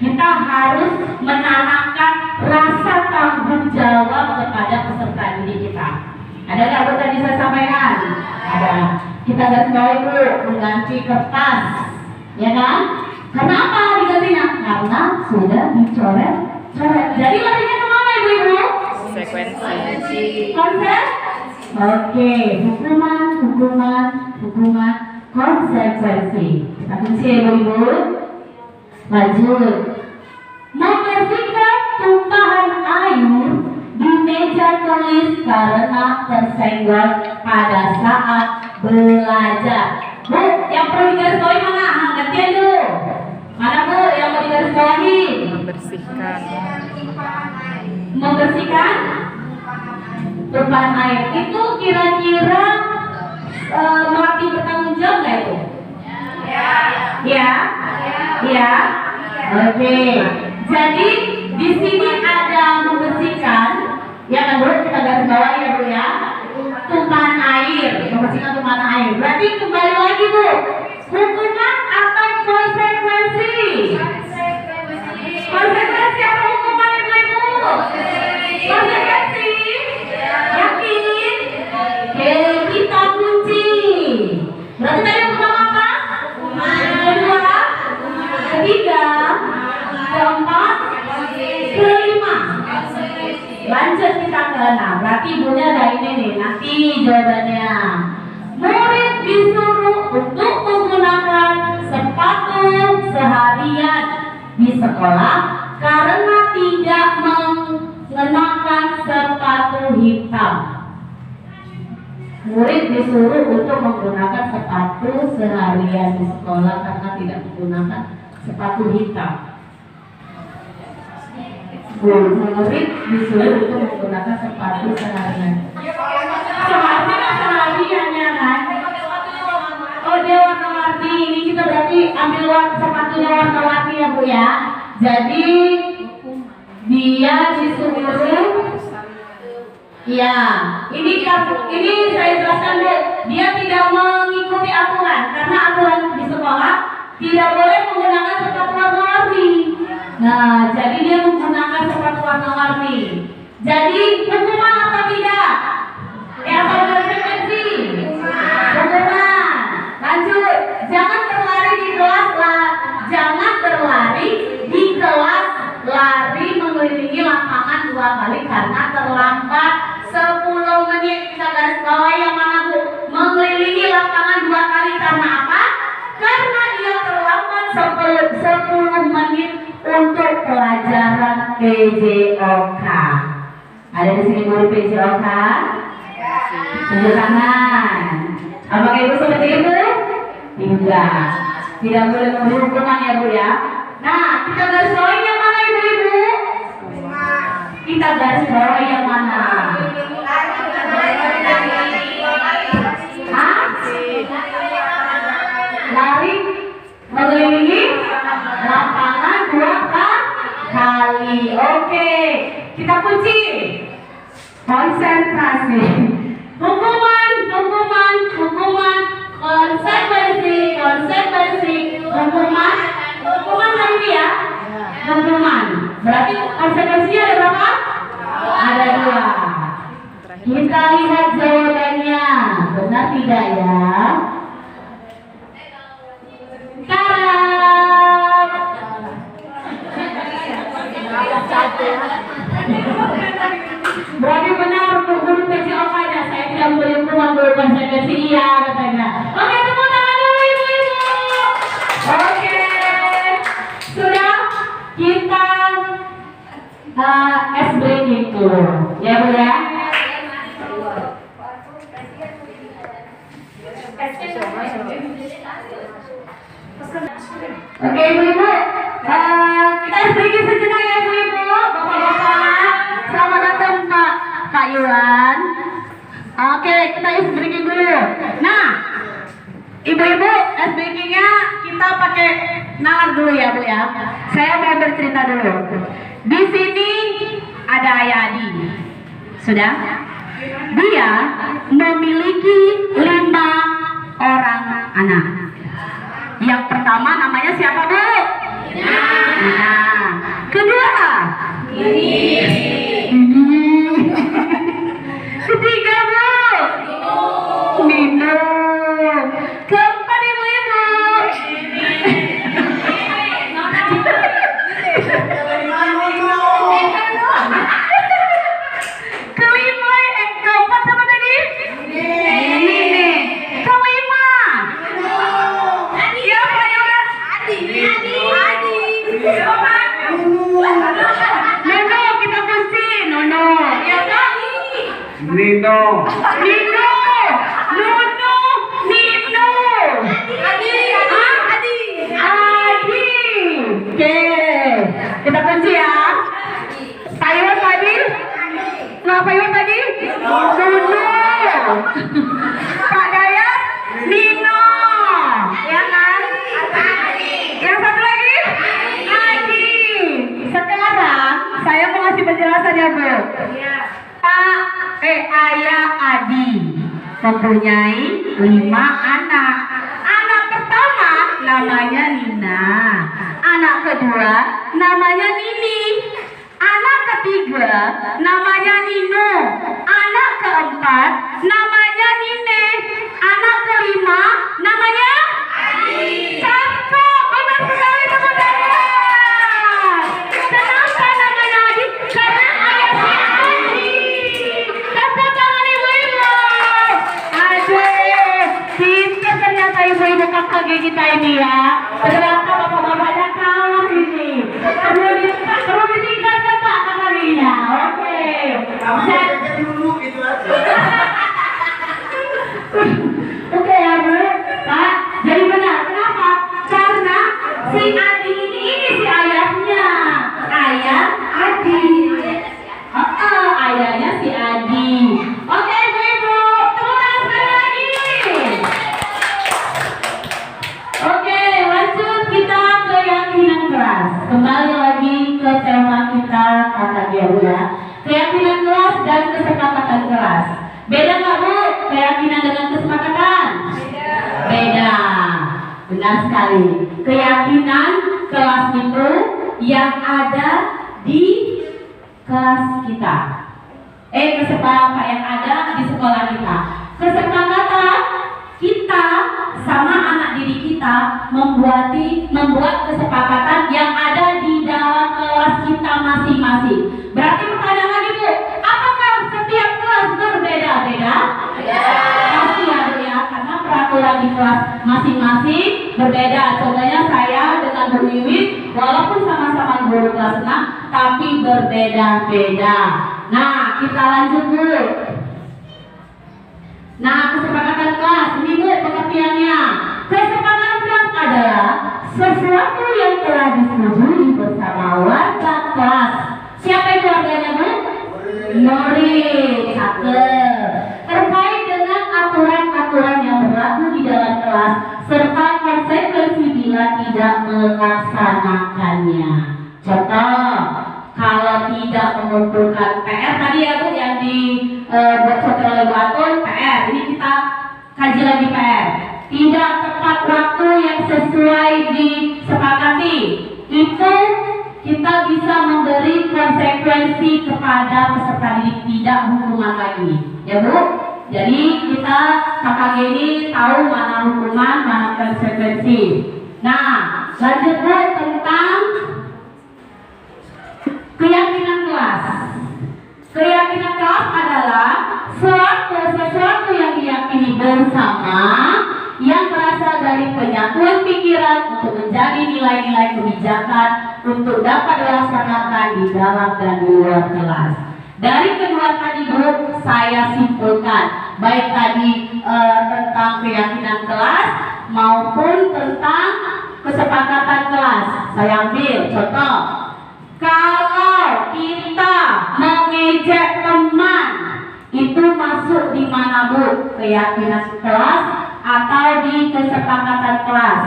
Kita harus menanamkan rasa tanggung jawab kepada peserta didik kita. Ada nggak Bu tadi saya sampaikan? Ada. Kita garis bawahi Bu, mengganti kertas, ya kan? Karena apa digantinya? Karena sudah dicoret-coret. Jadi larinya kemana Ibu-Ibu? Konsekuensi. Konsep? Oke, hukuman, konsekuensi. Kita kunci ya Ibu-Ibu. Lanjut. Membersihkan tumpahan air di meja tulis karena tersenggol pada saat belajar. Bu, yang perlu digarisbawahi mana? Gantian dulu. Mana Bu yang mau digarisbawahi? Membersihkan tumpahan air. Itu kira-kira melatih bertanggung jawab nggak itu? Ya. Oke. Jadi di sini ada membersihkan, ya kan Bu? Kita garis bawahi ya Bu ya. Tumpahan air, membersihkan tumpahan air. Berarti kembali lagi Bu, hukuman atau konsekuensi? Konsekuensi apa hukuman Ibu-Ibu? Konsekuensi? Yakin? Oke, kita kunci. Berarti tadi hukuman apa? Kedua, ketiga, keempat, kelima. Lanjut kita ke 6. Berarti Ibunya ada ini nih. Nanti jawabannya. Murid disuruh untuk menggunakan sepatu seharian di sekolah karena tidak mengenakan sepatu hitam. Murid disuruh untuk menggunakan sepatu seharian di sekolah karena tidak menggunakan sepatu hitam. Murid disuruh untuk menggunakan sepatu seharian. Sehariannya kan? Oh dia warna-warni. Ini kita berarti ambil sepatunya warna-warni ya Bu ya. Jadi dia disuruh. Ya, ini saya jelaskan Bu. Dia tidak mengikuti aturan karena aturan di sekolah tidak boleh menggunakan sepatu warna-warni. Nah, jadi dia menggunakan sepatu warna-warni. Jadi hukuman atau tidak? Apa konsekuensi? Hukuman. Lanjut. Jangan berlari di kelas lah. Jangan berlari di kelas. Lari mengelilingi lapangan 2 kali karena terlambat 10 menit. Kita garis bawahi yang mana Bu? Mengelilingi lapangan 2 kali karena apa? Karena dia terlambat 10 menit untuk pelajaran PJOK. Ada di sini guru PJOK? Tunjuk tangan. Apakah Ibu seperti itu? Tidak. Tidak boleh memberi hukuman ya Bu ya. Nah, kita garis bawahi yang mana Ibu-Ibu? Kita garis bawahi yang mana? Hah? Lari mengelilingi lapangan 2 kali. Oke, kita kunci. Konsentrasi. Hukuman, konsekuensi, hukuman lagi ya. Hukuman. Berarti konsekuensinya ada berapa? Ada 2. Kita lihat jawabannya. Benar tidak ya? Berarti benar untuk guru PJOK-nya. Saya tidak memberi hukuman guru Oke ibu-ibu, kita sedikit sejenak ya ibu-ibu, bapak-bapak. Selamat datang Pak Yuan. Oke, kita breaking dulu. Nah, ibu-ibu, breakingnya kita pakai nalar dulu ya Bu ya. Saya mau bercerita dulu. Di sini ada Ayah Adi. Sudah? Dia memiliki 5 orang anak. Yang pertama namanya siapa Bu? Nina. Kedua? Ini. Ketiga Bu? Nino. Keempat ibu-ibu? Kelima, keempat apa tadi? Ini. Kelima. Ya Pak Yuran. Nono, kita kunci Nono. Ya Kak? Nino. Nino. Nono. Nino. Adi. Oke. Kita kunci ya. Pak Yuran tadi? Nah, Pak Yuran tadi? Nono. Pak Dayat? Nino. Ya kan? Yang satu lagi? Adi. Sekarang saya mau ngasih penjelasan ya Bu. Ayah Adi mempunyai 5 anak. Anak pertama namanya Nina. Anak kedua namanya Nini. Anak ketiga namanya Nino. Anak keempat namanya Nine. Anak kelima namanya Adi. Cakep, benar sekali teman-teman. Kenapa namanya Adi? Karena ayah si Adi. Tepuk tangan ibu-ibu. Aduh, pintar ternyata ibu-ibu kakak kita ini ya. Ternyata bapak-bapaknya kalah ini. Perlu ditingkatkan Pak kakaknya. Oke. Oke ya Bu, Pak. Jadi benar. Kenapa? Karena si Adi ini si ayahnya. Ayah Adi. Ayahnya si Adi. Oke ibu-ibu, tepuk tangan sekali lagi. Oke, lanjut kita keyakinan kelas. Kembali lagi ke tema kita kata dia ya. Keyakinan kelas dan kesepakatan kelas. Beda nggak Bu? Keyakinan dengan kesepakatan? Beda. Benar sekali. Keyakinan kelas itu yang ada di kelas kita. Kesepakatan yang ada di sekolah kita. Kesepakatan kita sama anak didik kita membuat kesepakatan yang ada di dalam kelas kita masing-masing. Berarti pertanyaan lagi Bu, apakah setiap kelas berbeda-beda? Pasti ada ya, karena peraturan di kelas masing-masing berbeda. Contohnya saya dengan Bu Wiwit, walaupun sama-sama guru kelas 6, tapi berbeda-beda. Nah, kita lanjut dulu. Nah, kesepakatan kelas, ini Bu pengertiannya. Kesepakatan kelas adalah sesuatu yang telah disetujui bersama warga kelas. Siapa itu warganya Bu? Murid. Cakep. Terkait dengan aturan-aturan yang berlaku di dalam kelas serta konsekuensi bila tidak melaksanakannya. Contoh, kalau tidak mengumpulkan PR tadi ya Bu yang dibuat contoh oleh Bu Atun, PR. Ini kita kaji lagi PR. Tidak tepat waktu yang sesuai disepakati, itu kita bisa memberi konsekuensi kepada peserta didik, tidak hukuman lagi, ya Bu. Jadi kita KKG ini tahu mana hukuman, mana konsekuensi. Nah, lanjut Bu tentang keyakinan kelas. Keyakinan kelas adalah sesuatu yang diyakini bersama yang berasal dari penyatuan pikiran untuk menjadi nilai-nilai kebijakan untuk dapat dilaksanakan di dalam dan di luar kelas. Dari kedua tadi Bu, saya simpulkan baik tadi tentang keyakinan kelas maupun tentang kesepakatan kelas. Saya ambil contoh. Kalau kita mengejek teman, itu masuk di mana Bu? Keyakinan kelas atau di kesepakatan kelas?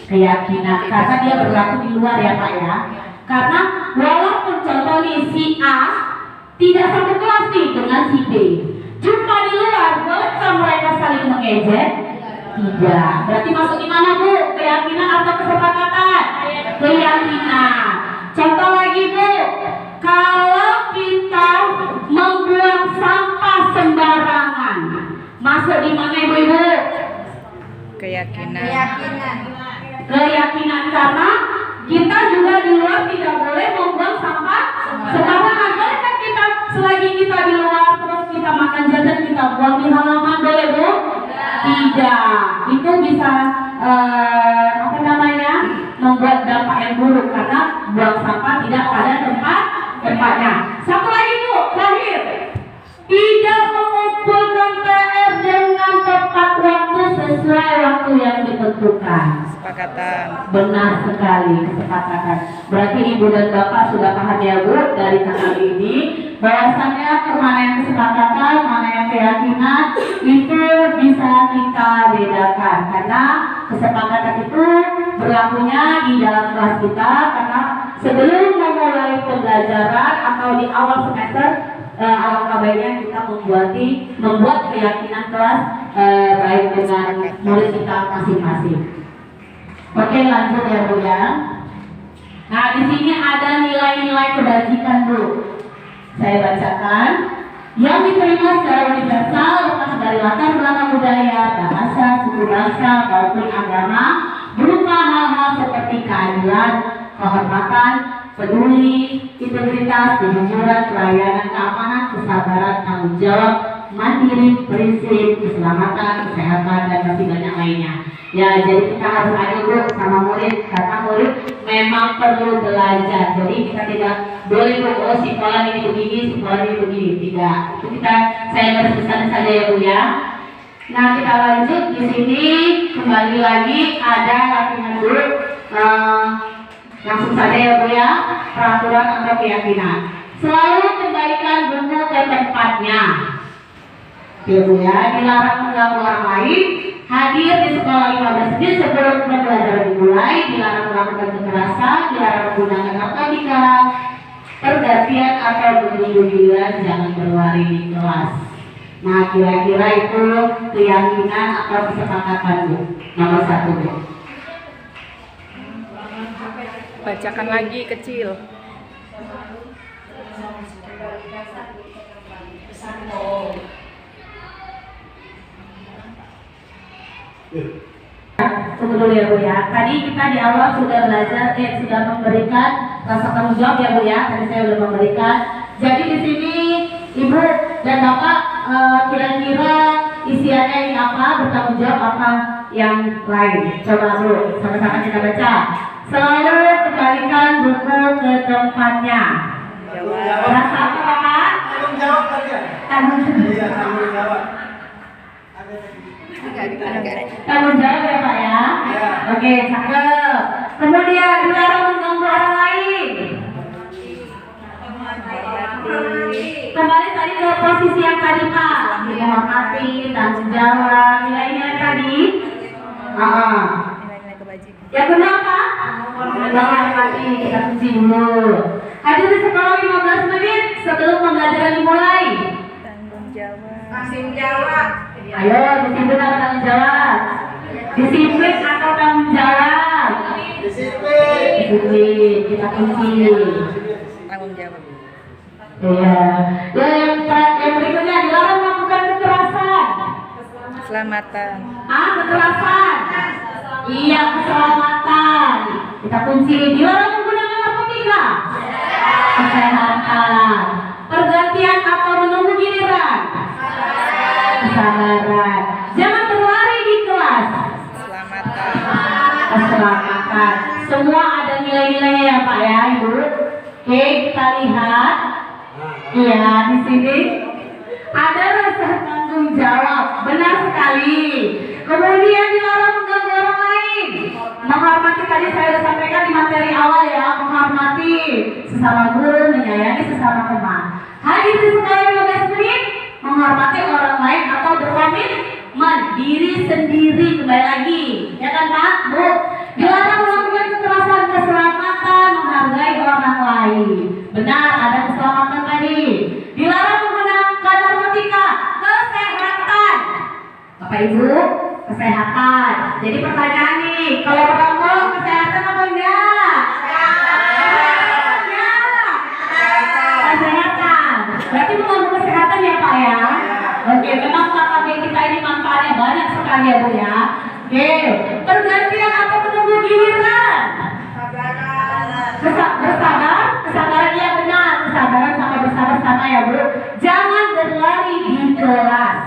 Keyakinan, karena dia berlaku di luar ya Pak ya. Karena walaupun contoh nih si A tidak satu kelas nih dengan si B, jumpa di luar, bolehkah mereka saling mengejek? Tidak. Berarti masuk di mana Bu? Keyakinan atau kesepakatan? Keyakinan. Contoh lagi Bu, kalau kita membuang sampah sembarangan, masuk di mana Ibu? Keyakinan. Keyakinan, karena kita juga di luar tidak boleh membuang sampah sembarangan. Boleh kan kita selagi kita di luar terus kita makan jajan kita buang di halaman, boleh Bu? Tidak. Itu bisa membuat dampak yang buruk karena buang sampah tidak pada tempatnya. Satu lagi Bu, terakhir. Tidak mengumpulkan PR dengan tepat waktu sesuai waktu yang ditentukan. Kesepakatan. Benar sekali, kesepakatan. Berarti Ibu dan Bapak sudah paham ya Bu dari kata ini bahwasanya mana yang kesepakatan, mana yang keyakinan itu bisa kita bedakan karena kesepakatan itu berlakunya di dalam kelas kita karena sebelum memulai pembelajaran atau di awal semester alangkah baiknya kita membuat keyakinan kelas baik dengan murid kita masing-masing. Oke, lanjut ya Bu ya. Nah, di sini ada nilai-nilai kebajikan Bu. Saya bacakan. Yang diterima secara universal lepas dari latar belakang budaya, bahasa, suku bangsa maupun agama berupa hal-hal seperti keadilan, kehormatan, peduli, integritas, kejujuran, pelayanan, keamanan, kesabaran, tanggung jawab, mandiri, prinsip, keselamatan, kesehatan, dan masih banyak lainnya. Ya, jadi kita harus adil Bu sama murid karena murid memang perlu belajar. Jadi kita tidak boleh Bu, oh si pola ini begini, si pola ini begini. Tidak. Itu saya garis besar saja ya Bu ya. Nah, kita lanjut di sini kembali lagi ada latihan Bu. Langsung saja ya Bu ya, peraturan atau keyakinan. Selalu kembalikan buku ke tempatnya. Ya Bu ya, dilarang mengganggu orang lain. Hadir di sekolah 15 menit sebelum pembelajaran dimulai, dilarang melakukan kekerasan, dilarang menggunakan narkotika, pergantian atau bunyi-bunyian, jangan berlari di kelas. Nah, kira-kira itu keyakinan atau kesepakatan Bu. Nomor 1 Bu. Bacakan lagi kecil. Tunggu dulu ya Bu ya. Tadi kita di awal sudah belajar, sudah memberikan rasa tanggung jawab ya Bu ya. Tadi saya sudah memberikan. Jadi di sini Ibu dan Bapak kira-kira isiannya ini apa? Bertanggung jawab apa yang lain? Coba Bu, sama-sama kita baca. Selalu kembalikan buku ke tempatnya. Rasa apa Bapak? Tanggung jawab tadi ya? Tanggung jawab. Tanggung jawab ya Pak ya? Ya. Oke, cakep. Kemudian dilarang mengganggu orang lain. Kembali tadi ke posisi yang tadi Pak. Menghormati, tanggung jawab, nilai-nilai tadi. Nilai-nilai kebajikan. Yang kedua apa? Menghormati, kita kunci dulu. Hadir di sekolah 15 menit sebelum pembelajaran dimulai. Tanggung jawab. Ayo, disiplin atau tanggung jawab? Disiplin atau tanggung jawab? Disiplin, kita kunci. Tanggung jawab. Iya. Ya, yang berikutnya dilarang melakukan kekerasan. Keselamatan. Kekerasan. Iya, keselamatan. Kita kunci. Dilarang menggunakan narkotika. Kesehatan. Pergantian atau menunggu giliran. Kesabaran. Jangan berlari di kelas. Keselamatan. Keselamatan. Semua ada nilai-nilainya ya Pak ya Ibu. Oke, kita lihat. Iya, di sini ada rasa tanggung jawab. Benar sekali. Kemudian dilarang mengganggu orang lain. tadi saya sudah sampaikan di materi awal ya, menghormati sesama guru, menyayangi sesama teman. Hadirin sekalian 15 menit, menghormati orang lain atau berkomitmen diri sendiri, kembali lagi, ya kan Pak, Bu? Dilarang melakukan kekerasan, keselamatan, menghargai orang lain. Benar, ada keselamatan tadi. Dilarang menggunakan narkotika, kesehatan. Bapak Ibu, kesehatan. Jadi pertanyaan nih, kalau merokok kesehatan apa enggak? Kesehatan. Berarti mengganggu kesehatan ya Pak ya? Oke, memang KKB kita ini manfaatnya banyak sekali ya Bu ya. Oke, pergantian atau menunggu giliran? Bersabar, kesabaran ya benar, kesabaran sama bersabar sama ya Bu. Jangan berlari di kelas.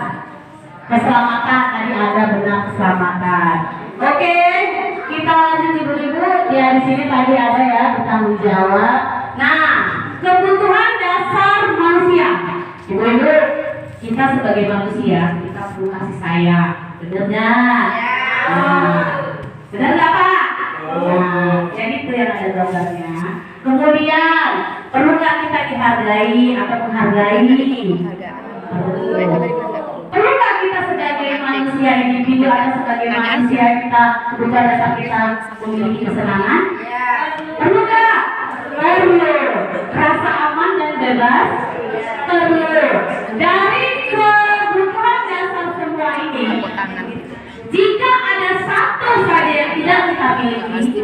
Keselamatan tadi ada, benar, keselamatan. Oke, kita lanjut ibu-ibu. Ya di sini tadi ada ya bertanggung jawab. Nah, kebutuhan dasar manusia. Ibu-ibu, kita sebagai manusia kita perlu kasih sayang. Benar nggak? Benar nggak Pak? Nah, jadi itu yang ada gambarnya. Kemudian perlu nggak kita dihargai atau menghargai? Perlu nggak kita sebagai manusia individu atau sebagai manusia kita kebutuhan dasar kita memiliki kesenangan? Perlu nggak? Perlu. Rasa aman dan bebas? Perlu. Dari kebutuhan dasar semua ini, jika ada satu saja yang tidak kita miliki,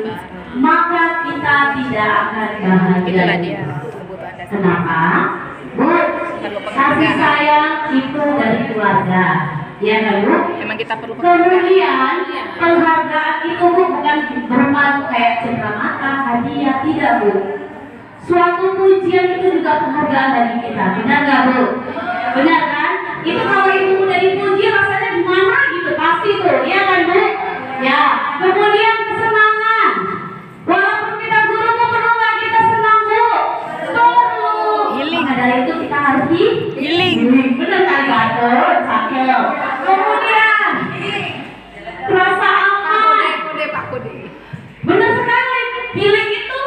maka kita tidak akan bahagia. Kenapa? Bu, kasih sayang itu dari keluarga, ya kan Bu? Emang kita perlu Kemudian penghargaan itu Bu bukan berupa kayak cendera mata, hadiah, tidak Bu. Suatu pujian itu juga penghargaan bagi kita, benar nggak Bu? Benar kan? Itu kalau ibu udah dipuji rasanya gimana gitu, pasti tuh, ya kan Bu? Ya. Kemudian kesenangan. Walaupun kita guru Bu, perlu nggak kita senang Bu? Perlu. Maka dari itu kita harus healing. Benar kali Pak? Cakep. Kemudian rasa aman. Benar sekali. Healing itu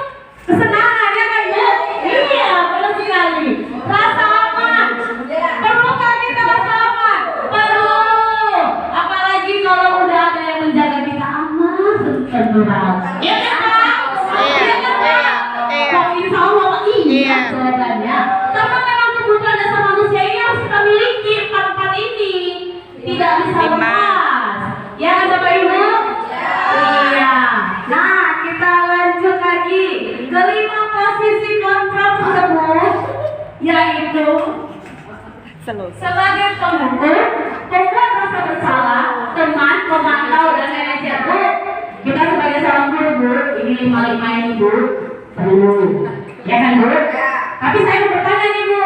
kesenangan ya kan Bu? Iya, benar sekali. Rasa aman. Perlukah kita rasa aman? Perlu. Apalagi kalau udah ada yang menjaga kita aman, tenang. Ya kan Pak? Iya kan Pak? Kalau insya Allah iya jawabannya. Karena memang kebutuhan dasar manusia ini harus kita miliki, empat ini tidak bisa lepas. Ya kan Bapak Ibu? Iya. Nah, kita lanjut lagi. Kelima posisi kontrak tersebut yaitu sebagai pengukur, pembuat rasa bersalah, teman, pemantau, dan manajer Bu. Kita sebagai seorang guru Bu, ini 5 ini Bu, perlu, ya kan Bu? Tapi saya mau bertanya nih Bu,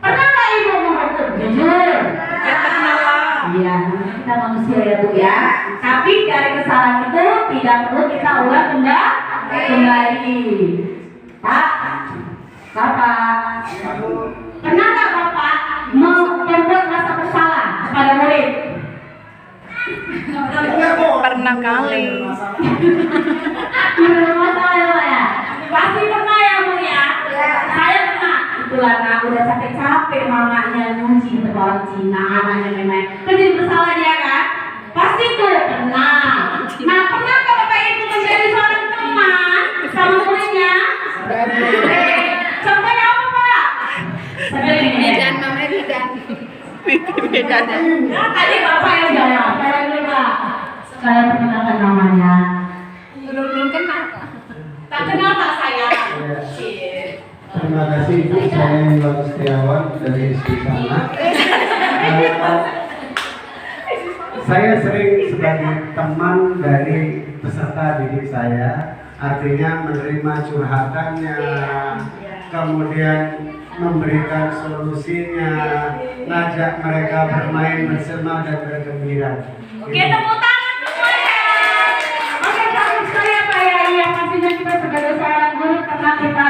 pernah nggak Ibu menghukum? Jujur? Ya pernah lah. Iya, kita manusia ya Bu ya. Tapi dari kesalahan itu tidak perlu kita ulang kembali. Pak, Bapak, pernah nggak Bapak membuat rasa bersalah kepada murid? Pernah kali. Masalah ya Pak ya? Pasti pernah ya Bu ya? Saya pernah. Itulah nak udah capek-capek mamanya nyuci untuk orang Cina, anaknya main-main. Kan jadi bersalah dia kan? Pasti tuh pernah. Nah pernah nggak Bapak Ibu menjadi seorang teman sama muridnya? Contohnya apa Pak? Bidan namanya bidan. Bidan. Nah, tadi Bapak yang jawab, saya dulu Pak. Saya perkenalkan namanya. Belum kenal. Tak kenal tak saya. Terima kasih Ibu, saya Iwan Setiawan dari SD Sana. Saya sering sebagai teman dari peserta didik saya, artinya menerima curhatannya, kemudian memberikan solusinya, ngajak mereka bermain bersama dan bergembira. Oke, tepuk tangan semuanya. Oke, bagus sekali ya Pak ya. Yang pastinya kita sebagai seorang guru karena kita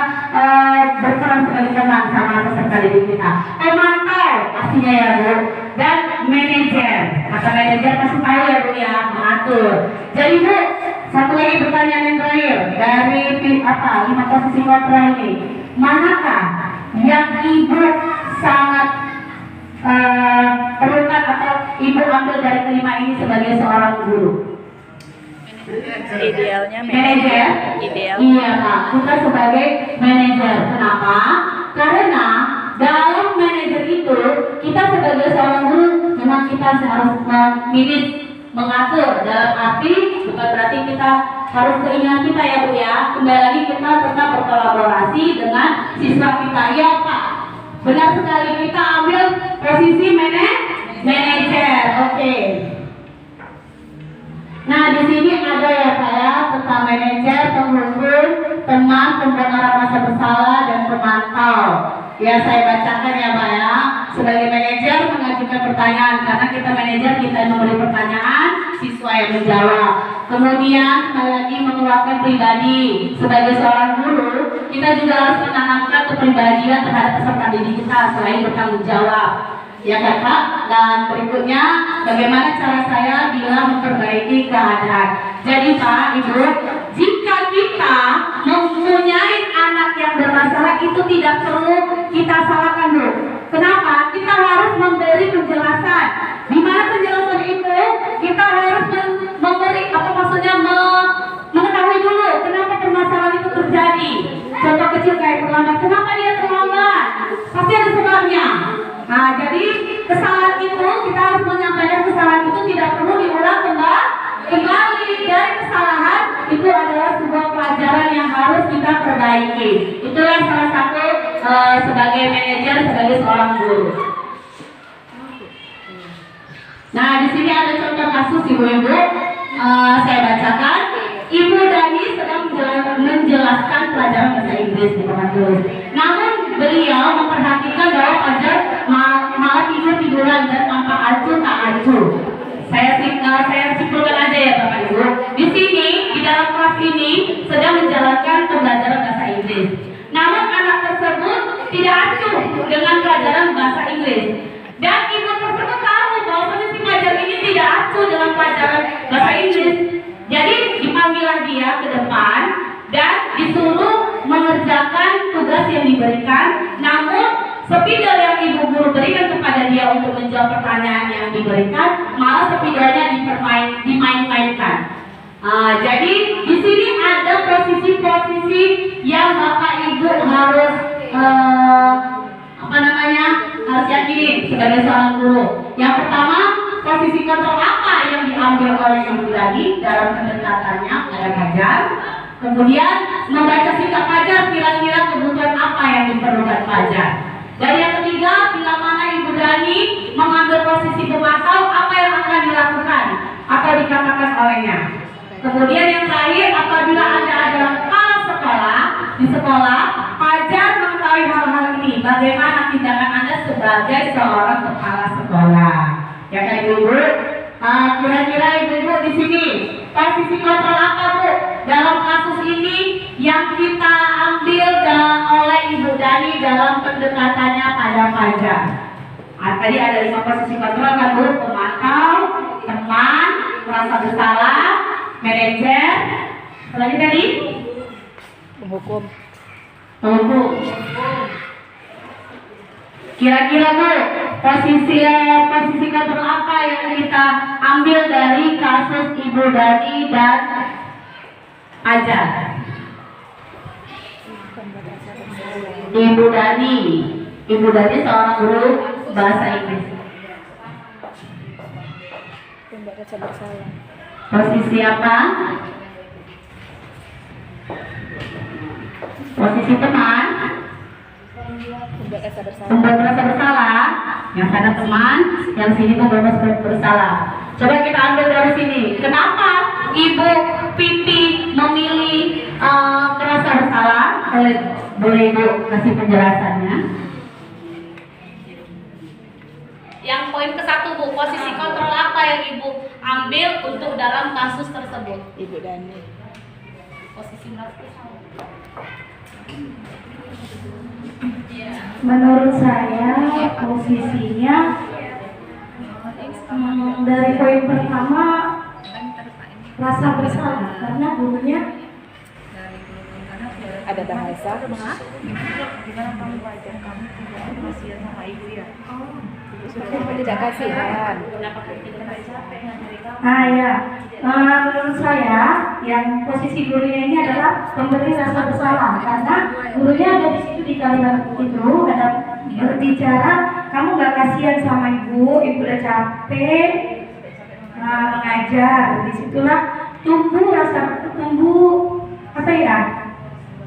berperan sebagai teman sama peserta didik kita. Pemantau pastinya ya Bu. Dan manajer. Kata manajer pasti tahu ya Bu ya, mengatur. Jadi Bu, Satu lagi pertanyaan yang terakhir dari 5 posisi kontra ini. Manakah yang ibu sangat perlukan atau ibu ambil dari kelima ini sebagai seorang guru? Idealnya Manajer? Ideal. Iya Pak, kita sebagai manajer. Kenapa? Karena dalam manajer itu kita sebagai seorang guru memang kita harus mengatur, dalam arti bukan berarti kita harus keinginan kita ya Bu ya. Kembali lagi kita tetap berkolaborasi dengan siswa kita ya Pak. Benar sekali, kita ambil posisi manajer. Oke. Nah di sini ada ya Pak ya tentang manajer, penghubung, teman, pembenaran rasa bersalah dan pemantau. Ya saya bacakan ya Pak ya. Sebagai manajer mengajukan pertanyaan karena kita manajer kita memberi pertanyaan, siswa yang menjawab. Kemudian lagi mengeluarkan pribadi. Sebagai seorang guru kita juga harus menanamkan kepribadian terhadap peserta didik kita selain bertanggung jawab. Ya kan Pak? Dan berikutnya bagaimana cara saya bila memperbaiki keadaan. Jadi Pak, Ibu, jika kita mempunyai anak yang bermasalah itu tidak perlu kita salahkan dulu. Kenapa? Kita harus memberi penjelasan. Di mana penjelasan itu? Kita harus memberi mengetahui dulu kenapa permasalahan itu terjadi. Contoh kecil kayak terlambat. Kenapa dia terlambat? Pasti ada sebabnya. Nah, jadi kesalahan itu kita harus menyampaikan kesalahan itu tidak perlu diulang kembali. Dari kesalahan itu adalah sebuah pelajaran yang harus kita perbaiki. Itulah salah satu sebagai manajer, sebagai seorang guru. Nah, di sini ada contoh kasus ibu-ibu. Saya bacakan. Ibu Dani sedang menjelaskan pelajaran bahasa Inggris di papan tulis. Namun beliau memperhatikan bahwa pelajar malah tiduran dan tampak acuh tak acuh. Saya simpulkan aja ya Bapak Ibu. Di sini di dalam kelas ini sedang menjalankan pembelajaran bahasa Inggris. Namun anak tersebut tidak acuh dengan pelajaran bahasa Inggris. Dan ibu tersebut tahu bahwa si pelajar ini tidak acuh dengan pelajaran bahasa Inggris. Jadi dipanggillah dia ke depan dan disuruh mengerjakan tugas yang diberikan. Namun spidol yang ibu guru berikan kepada dia untuk menjawab pertanyaan yang diberikan, malah spidolnya dimain-mainkan. Jadi di sini ada posisi-posisi yang Bapak Ibu harus harus yakini sebagai seorang guru. Yang pertama, posisi kontrol apa yang diambil oleh ibu tadi dalam pendekatannya pada pelajar. Kemudian membaca sikap pelajar, kira-kira kebutuhan apa yang diperlukan pelajar. Dan yang ketiga, bila mana Ibu Dani mengambil posisi pemantau, apa yang akan dilakukan atau dikatakan olehnya. Kemudian yang terakhir, apabila Anda adalah kepala sekolah di sekolah, pelajar mengetahui hal-hal ini. Bagaimana tindakan Anda sebagai seorang kepala sekolah? Ya kan Ibu? Kira-kira Ibu di sini posisi kontrol apa Bu dalam kasus ini yang kita ambil oleh Ibu Dani dalam pendekatannya pada pelajar? Tadi ada 5 posisi kontrol kan Bu, pemantau, teman, merasa bersalah, manajer, lagi tadi Penghukum. Kira-kira Bu, posisi kontrol apa yang kita ambil dari kasus Ibu Dani dan Ajar? Ibu Dani seorang guru bahasa Inggris. Tidak rasa bersalah. Posisi apa? Posisi teman. Tidak rasa bersalah. Membuat merasa bersalah. Yang sana teman, yang sini membuat merasa bersalah. Coba kita ambil dari sini. Kenapa Ibu Pipi memilih merasa bersalah? Boleh Ibu kasih penjelasannya? Yang poin ke-1 Bu, posisi kontrol apa yang Ibu ambil untuk dalam kasus tersebut? Ibu Dani. Posisi merasa Menurut saya posisinya dari poin pertama rasa bersalah karena gurunya Ada bahasa. Gimana kamu belajar, kamu tidak kasihan sama ibu ya? Tidak kasihan. Nah ya, menurut saya yang posisi gurunya ini adalah pemberi rasa bersalah karena gurunya ada di situ di kalimat itu ada berbicara, kamu gak kasihan sama ibu udah capek mengajar. Disitulah tumbuh apa ya,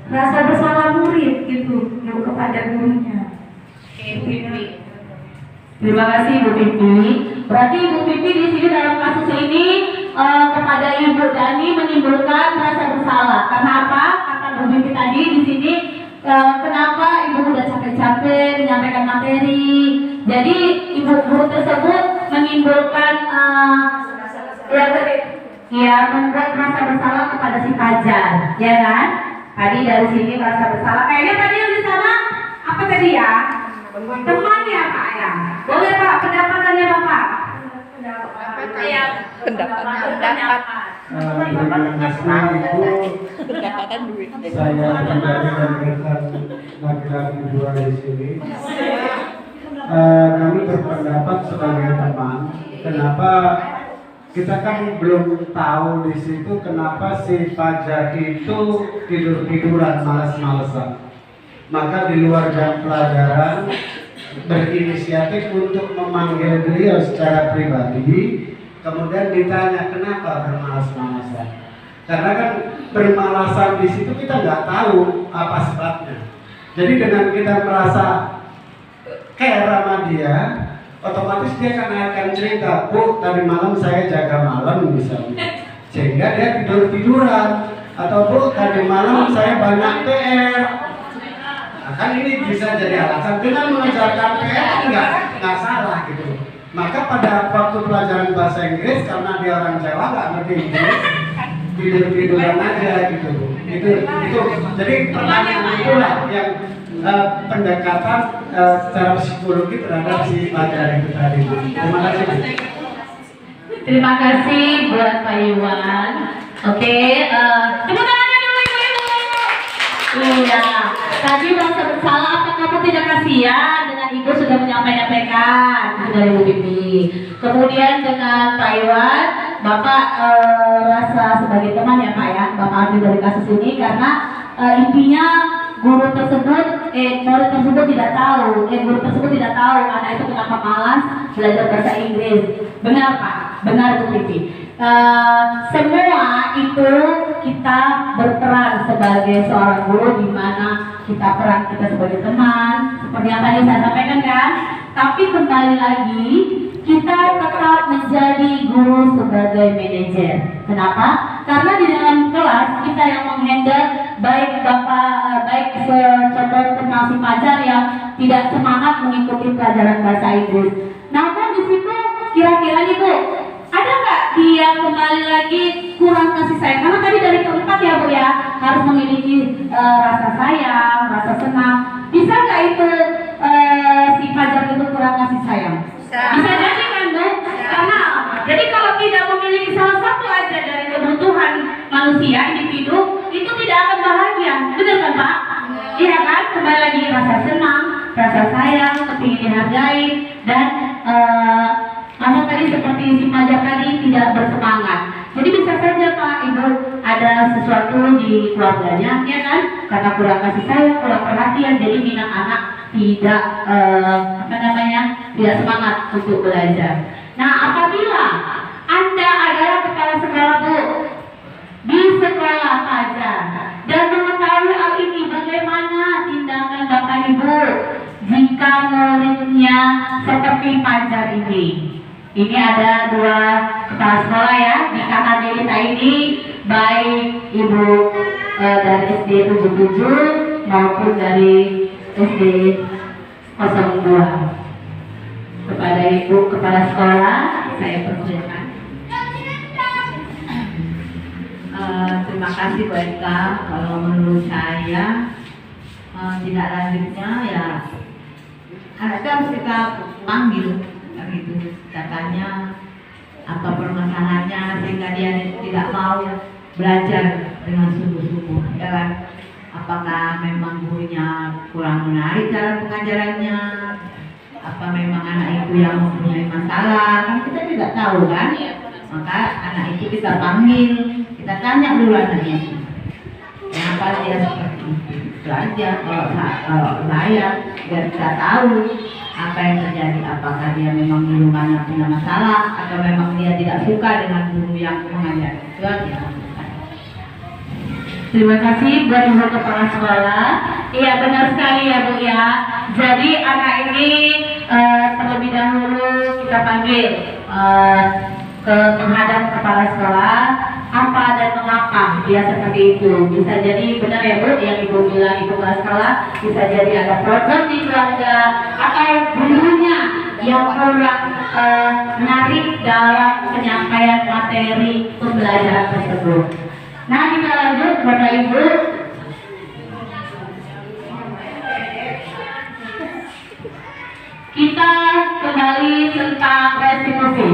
rasa bersalah murid gitu kepada gurunya. Terima kasih Bu Pipi. Berarti Bu Pipi di sini dalam kasus ini kepada Ibu Dani menimbulkan rasa bersalah. Karena apa? Kata Bu Pipi tadi di sini kenapa Ibu udah capek-capek menyampaikan materi. Jadi Ibu guru tersebut menimbulkan membuat rasa bersalah kepada si Fajar, ya kan? Tadi dari sini rasa bersalah. Kayaknya tadi yang di sana apa tadi ya? Teman ya Pak ya. Boleh Pak, pendapatannya Bapak. Iya. Pendapat. Terima kasih Ibu. Pendapatan duit. Saya pribadi dan rekan laki-laki dua di sini. Kami berpendapat sebagai teman, kenapa kita kan belum tahu di situ kenapa si Fajar itu tidur-tiduran, malas-malesan. Maka di luar jam pelajaran berinisiatif untuk memanggil beliau secara pribadi, kemudian ditanya kenapa bermalas-malasan. Karena kan bermalasan di situ kita nggak tahu apa sebabnya. Jadi dengan kita merasa care sama dia, otomatis dia akan cerita, Bu, tadi malam saya jaga malam misalnya, sehingga dia tidur-tiduran. Atau Bu, tadi malam saya banyak PR. Nah, kan ini bisa jadi alasan. Dengan mengajarkan PR nggak salah gitu. Maka pada waktu pelajaran bahasa Inggris, karena dia orang Jawa nggak ngerti Inggris, tidur-tiduran aja gitu. Itu. Jadi pertanyaan itulah yang pendekatan secara psikologi terhadap si Fajar itu tadi. Terima kasih. Terima kasih buat Pak Iwan. Oke, tepuk tangannya dulu Ibu-ibu. Iya, tadi rasa bersalah apa kamu tidak kasihan dengan Ibu sudah menyampaikan itu dari Bu Bibi. Kemudian dengan Pak Iwan, Bapak rasa sebagai teman ya Pak ya, Bapak ambil dari kasus ini karena intinya murid tersebut tidak tahu anak itu kenapa malas belajar bahasa Inggris. Benar Pak, benar Bu Titi. Semua itu kita berperan sebagai seorang guru, di mana peran kita sebagai teman, seperti yang tadi saya sampaikan kan. Tapi kembali lagi kita tetap menjadi guru sebagai manajer. Kenapa? Karena di dalam kelas kita yang menghandle baik contoh tentang si Fajar yang tidak semangat mengikuti pelajaran bahasa Inggris. Namun di situ kira-kira nih Bu, ada nggak dia kembali lagi kurang kasih sayang? Karena tadi dari keempat ya Bu ya, harus memiliki rasa sayang, rasa senang. Bisa nggak itu si Fajar itu kurang kasih sayang? Bisa jadi kan Bu? Karena jadi kalau tidak memiliki salah satu aja dari kebutuhan manusia individu itu tidak akan bahagia, benar kan Pak? Iya kan? Kembali lagi rasa senang, rasa sayang, kepingin dihargai, dan masa tadi seperti si Fajar tadi tidak bersemangat. Jadi bisa saja Pak Ibu ada sesuatu di keluarganya, ya kan? Karena kurang kasih sayang, kurang perhatian, jadi minat anak tidak tidak semangat untuk belajar. Nah, apabila Anda adalah kepala sekolah Bu di sekolah Fajar dan mengetahui hal ini, bagaimana tindakan Bapak Ibu jika muridnya seperti Fajar ini? Ini ada dua kepala sekolah ya di kakak kita ini, baik Ibu dari SD 77 maupun dari SD 02. Kepada Ibu kepala sekolah saya persilakan. Terima kasih Bu Eka. Kalau menurut saya tindak lanjutnya ya anak itu harus kita panggil gitu, katanya apa permasalahannya sehingga dia tidak mau belajar dengan sungguh-sungguh, ya kan? Apakah memang gurunya kurang menarik cara pengajarannya? Apa memang anak itu yang mempunyai masalah? Kan kita tidak tahu kan? Maka anak itu kita panggil, kita tanya dulu anaknya, kenapa dia seperti itu? Itu aja. Kalau saya biar kita tahu apa yang terjadi, apakah dia memang di rumahnya punya masalah atau memang dia tidak suka dengan guru yang mengajar. Itu aja. Terima kasih buat Ibu Kepala Sekolah. Iya benar sekali ya Bu ya. Jadi anak ini terlebih dahulu kita panggil ke menghadap Kepala Sekolah apa dan mengapa dia seperti itu. Bisa jadi benar ya Bu yang Ibu bilang Ibu Kepala Sekolah, bisa jadi ada problem di keluarga atau gurunya yang kurang menarik dalam penyampaian materi pembelajaran tersebut. Nah kita lanjut Bapak Ibu. Kita kembali tentang restitusi.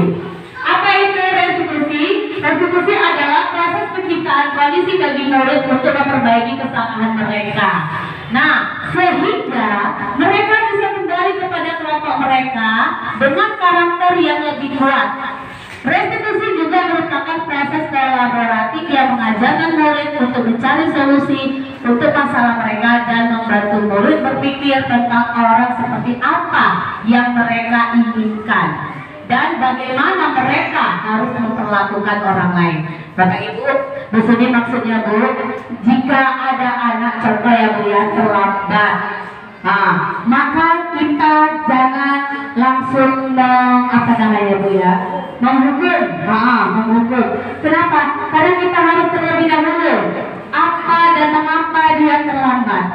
Apa itu restitusi? Restitusi adalah proses penciptaan kondisi bagi murid untuk memperbaiki kesalahan mereka. Nah, sehingga mereka bisa kembali kepada kelompok mereka dengan karakter yang lebih kuat. Restitusi juga merupakan proses kolaboratif yang mengajarkan murid untuk mencari solusi untuk masalah mereka dan membantu murid berpikir tentang orang seperti apa yang mereka inginkan dan bagaimana mereka harus memperlakukan orang lain. Bapak Ibu, di sini maksudnya Bu, jika ada anak contoh ya Bu ya terlambat, maka kita jangan langsung Bu ya, menghukum. Kenapa? Karena kita harus terlebih dahulu apa dan mengapa dia terlambat.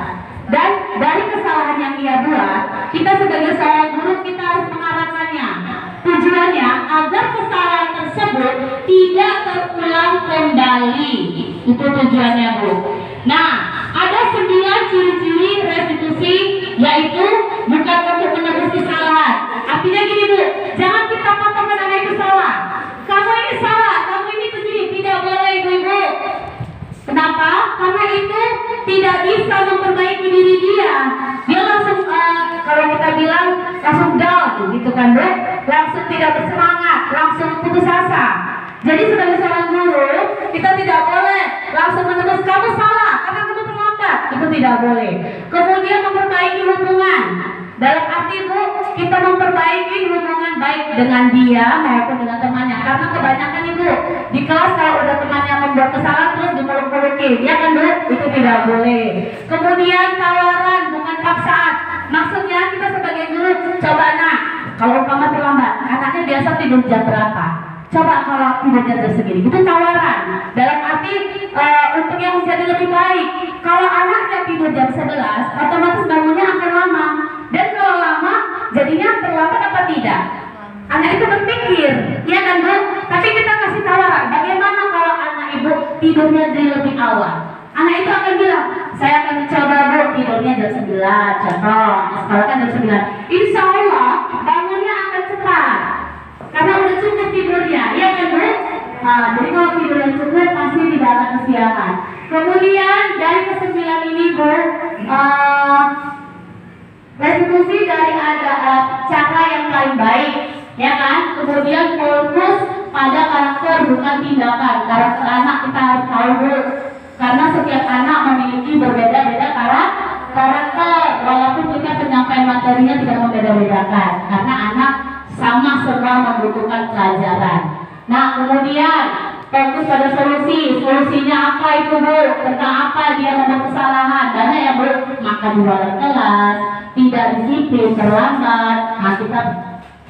Dan dari kesalahan yang dia buat, kita sebagai seorang guru kita harus mengarahkannya. Tujuannya agar kesalahan tersebut tidak terulang kembali. Itu tujuannya Bu. Nah, ada 9 ciri-ciri restitusi, yaitu bukan untuk menebus kesalahan. Artinya gini Bu, jangan kita patokan anak itu salah. Kamu ini salah, kamu ini begini, tidak boleh Ibu. Kenapa? Karena itu tidak bisa memperbaiki diri dia. Dia langsung, kalau kita bilang langsung down, gitu kan Bu? Langsung tidak bersemangat, langsung putus asa. Jadi sebagai seorang guru, kita tidak boleh langsung menebus kamu salah karena kamu terlambat. Itu tidak boleh. Kemudian memperbaiki hubungan. Dalam arti Bu, kita memperbaiki hubungan baik dengan dia maupun dengan temannya. Karena kebanyakan Ibu di kelas kalau udah temannya membuat kesalahan terus dimuluk-mulukin, ya kan Bu? Itu tidak boleh. Kemudian tawaran bukan paksaan. Maksudnya kita sebagai guru, coba nak, kalau umpama terlambat, anaknya biasa tidur jam berapa? Coba kalau tidurnya jam segini, itu tawaran. Dalam arti untuk yang menjadi lebih baik. Kalau anaknya tidur jam 11, otomatis bangunnya akan lama. Dan kalau lama, jadinya terlambat apa tidak? Anak itu berpikir, ya kan Bu? Tapi kita kasih tawaran, bagaimana kalau anak Ibu tidurnya jadi lebih awal? Anak itu akan bilang, saya akan mencoba Bu, tidurnya jam 9, contoh, sekolah kan jam 9. Insya Allah, bangunnya akan cepat. Karena udah cukup tidurnya, ya kan Bu? Nah, jadi kalau tidurnya cukup, pasti tidak akan kesiangan. Kemudian, dari ke-9 ini Bu, restitusi dari ada cara yang paling baik, ya kan? Kemudian fokus pada karakter bukan tindakan. Karakter anak kita harus tahu dulu, karena setiap anak memiliki berbeda-beda karakter. Walaupun kita penyampaian materinya tidak membeda-bedakan, karena anak sama semua membutuhkan pelajaran. Nah, kemudian fokus pada solusi. Solusinya apa itu Bu? Tentang apa dia membuat kesalahan? Banyak ya Bu, makan di luar kelas, tidak disiplin, terlambat. Nah, kita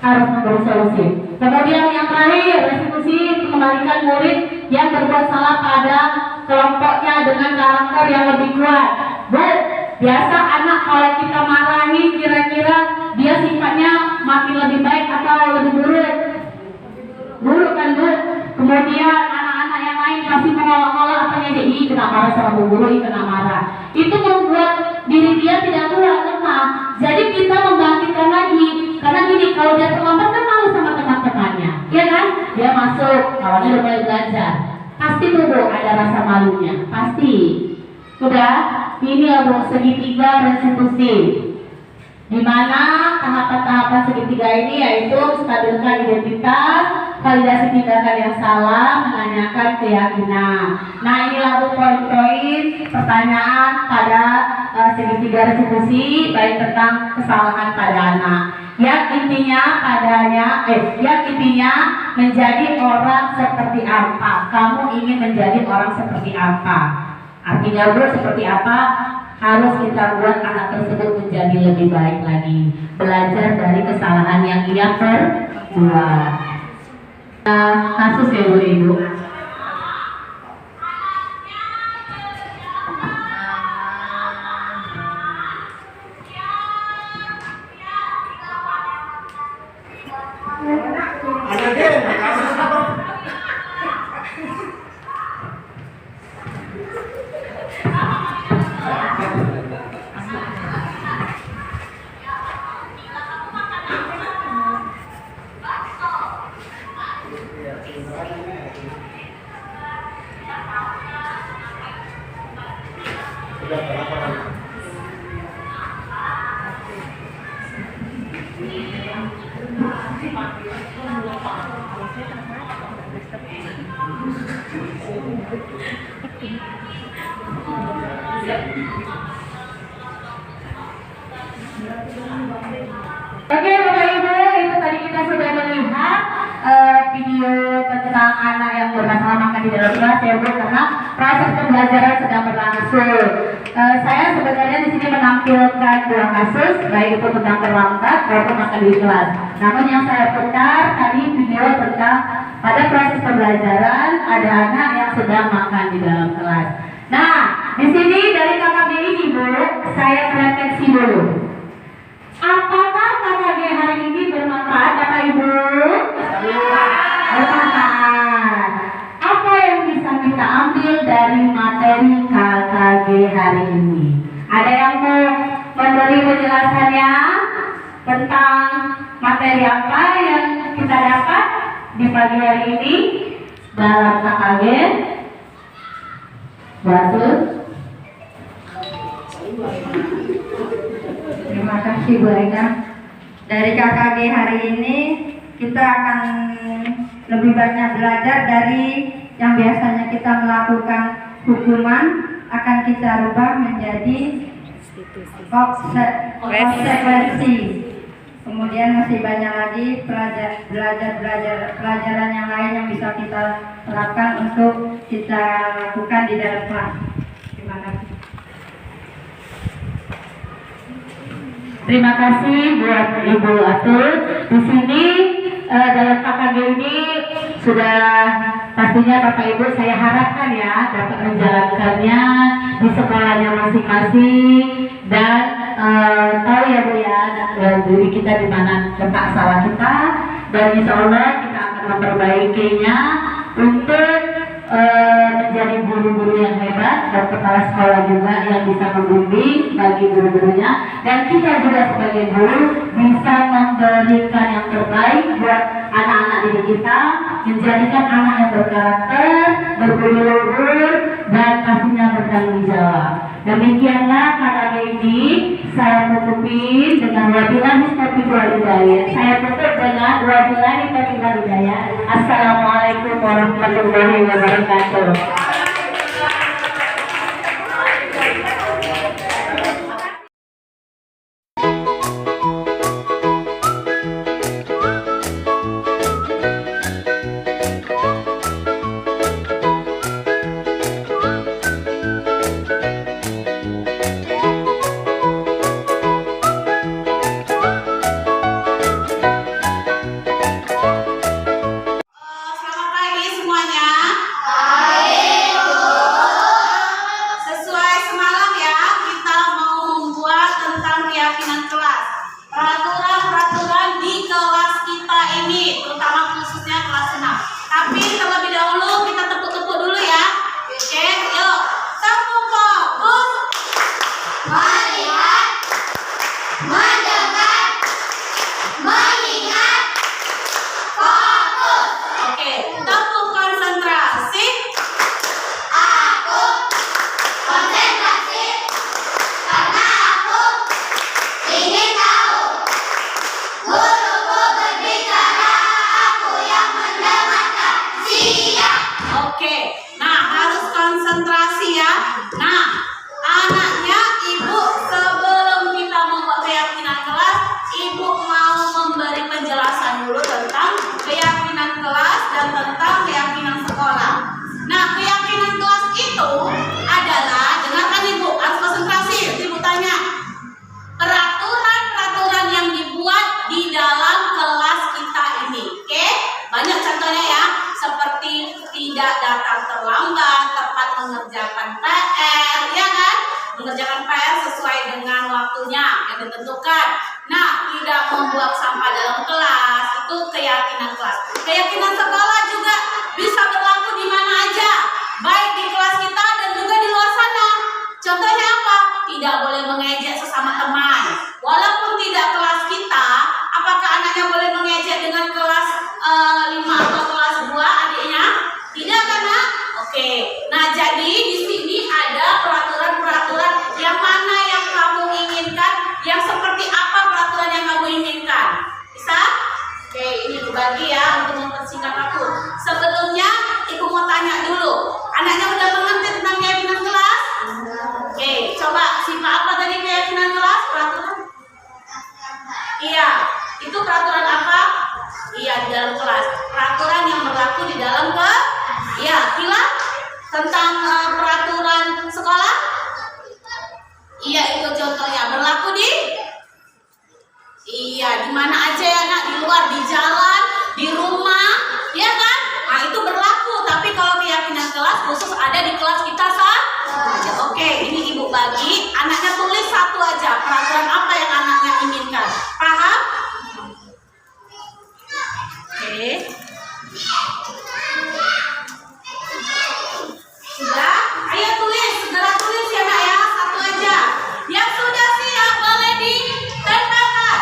harus memberi solusi. Kemudian yang terakhir, restitusi mengembalikan murid yang berbuat salah pada kelompoknya dengan karakter yang lebih kuat. Bu, biasa anak kalau kita marahin kira-kira dia sifatnya makin lebih baik atau lebih buruk? Buruk kan Bu? Kemudian anak-anak yang lain pasti mengolah-olah apa yang jadi kena marah sama bu guru, kena marah. Itu membuat diri dia tidak kuat, lemah. Jadi kita membangkitkan lagi. Karena gini, kalau dia terlambat kan malu sama teman-temannya, ya kan? Dia masuk, awalnya udah mulai belajar. Pas Pasti tuh Bu ada rasa malunya, pasti. Udah, ini ya Bu segitiga restitusi. Di mana tahapan-tahapan segitiga ini yaitu stabilkan identitas, validasi tindakan yang salah, menanyakan keyakinan. Nah inilah Bu poin-poin pertanyaan pada segitiga restitusi, baik tentang kesalahan pada anak. Yang intinya menjadi orang seperti apa. Kamu ingin menjadi orang seperti apa? Artinya Bu seperti apa? Harus kita buat anak tersebut menjadi lebih baik lagi, belajar dari kesalahan yang ia perbuat. Kasus ya Bu Ibu. Ada deh, kasus apa? Oke Bapak Ibu, itu tadi kita sudah melihat video tentang anak yang bermasalah makan di dalam kelas ya Bu, karena proses pembelajaran sedang berlangsung. Saya sebenarnya di sini menampilkan dua kasus, baik itu tentang terlambat maupun makan di kelas. Namun yang saya putar tadi video tentang pada proses pembelajaran ada anak yang sedang makan di dalam kelas. Nah, di sini dari KKB ini Bu, saya refleksi dulu. Apakah KKB hari ini bermanfaat Bapak Ibu? Bermanfaat. Apa yang bisa kita ambil dari materi KKB hari ini? Ada yang mau memberi penjelasannya tentang materi apa yang kita dapat di pagi hari ini dalam KKB? Bagus. Terima kasih Bu Eka. Dari KKG hari ini kita akan lebih banyak belajar dari yang biasanya kita melakukan hukuman akan kita rubah menjadi konsekuensi. Kemudian masih banyak lagi pelajaran yang lain yang bisa kita terapkan untuk kita lakukan di dalam kelas. Terima kasih. Terima kasih buat Ibu Atul. Di sini dalam KKG ini sudah pastinya Bapak Ibu saya harapkan ya dapat menjalankannya di sekolahnya masing-masing dan tahu ya Bu ya diri kita di mana letak salah kita, dan insya Allah kita akan memperbaikinya untuk menjadi guru-guru yang hebat dan kepala sekolah juga yang bisa membimbing bagi guru-gurunya, dan kita juga sebagai guru bisa memberikan yang terbaik buat anak-anak didik kita, menjadikan anak yang berkarakter, berbudi-luhur dan pastinya bertanggung jawab. Demikianlah KKB ini saya tutupin dengan wabillahi taufiq wal hidayah. Saya tutup dengan wabillahi taufiq wal hidayah. Assalamualaikum warahmatullahi wabarakatuh. Selamat pagi semuanya. tentang keyakinan sekolah. Nah, keyakinan kelas itu adalah, dengarkan Ibu, harus konsentrasi. Ibu tanya, peraturan-peraturan yang dibuat di dalam kelas kita ini. Oke? Banyak contohnya ya, seperti tidak datang terlambat, tepat mengerjakan PR, ya kan? Mengerjakan PR sesuai dengan waktunya yang ditentukan. Nah, tidak membuang sampah dalam kelas, itu keyakinan kelas. Keyakinan sekolah juga bisa berlaku di mana aja, baik di kelas kita dan juga di luar sana. Contohnya apa? Tidak boleh mengejek sesama teman. Walaupun tidak kelas kita, apakah anaknya boleh mengejek dengan kelas 5 atau kelas 2 adiknya? Tidak kan, Nak? Oke. Nah, jadi di sini ada peraturan-peraturan yang mana yang kamu inginkan, yang seperti apa peraturan yang kamu inginkan. Bisa? Oke, ini dibagi ya untuk mempersingkat aku. Sebelumnya, Ibu mau tanya dulu. Anaknya udah mengerti tentang keyakinan kelas? Oke, coba sifat apa tadi keyakinan kelas? Peraturan? Iya, itu peraturan apa? Iya, di dalam kelas. Peraturan yang berlaku di dalam kelas. Iya, Kila? Tentang peraturan sekolah? Iya, itu contohnya. Berlaku di? Iya, di mana aja ya, Nak? Di luar, di jalan, di rumah, ya kan? Nah, itu berlaku. Tapi kalau keyakinan kelas khusus ada di kelas kita saja. Oke, ini Ibu bagi. Anaknya tulis satu aja. Peraturan apa yang anaknya inginkan? Paham? Oke. Sudah? Ayo tulis, segera tulis ya, Nak ya. Satu aja. Yang sudah siap boleh ditempelkan.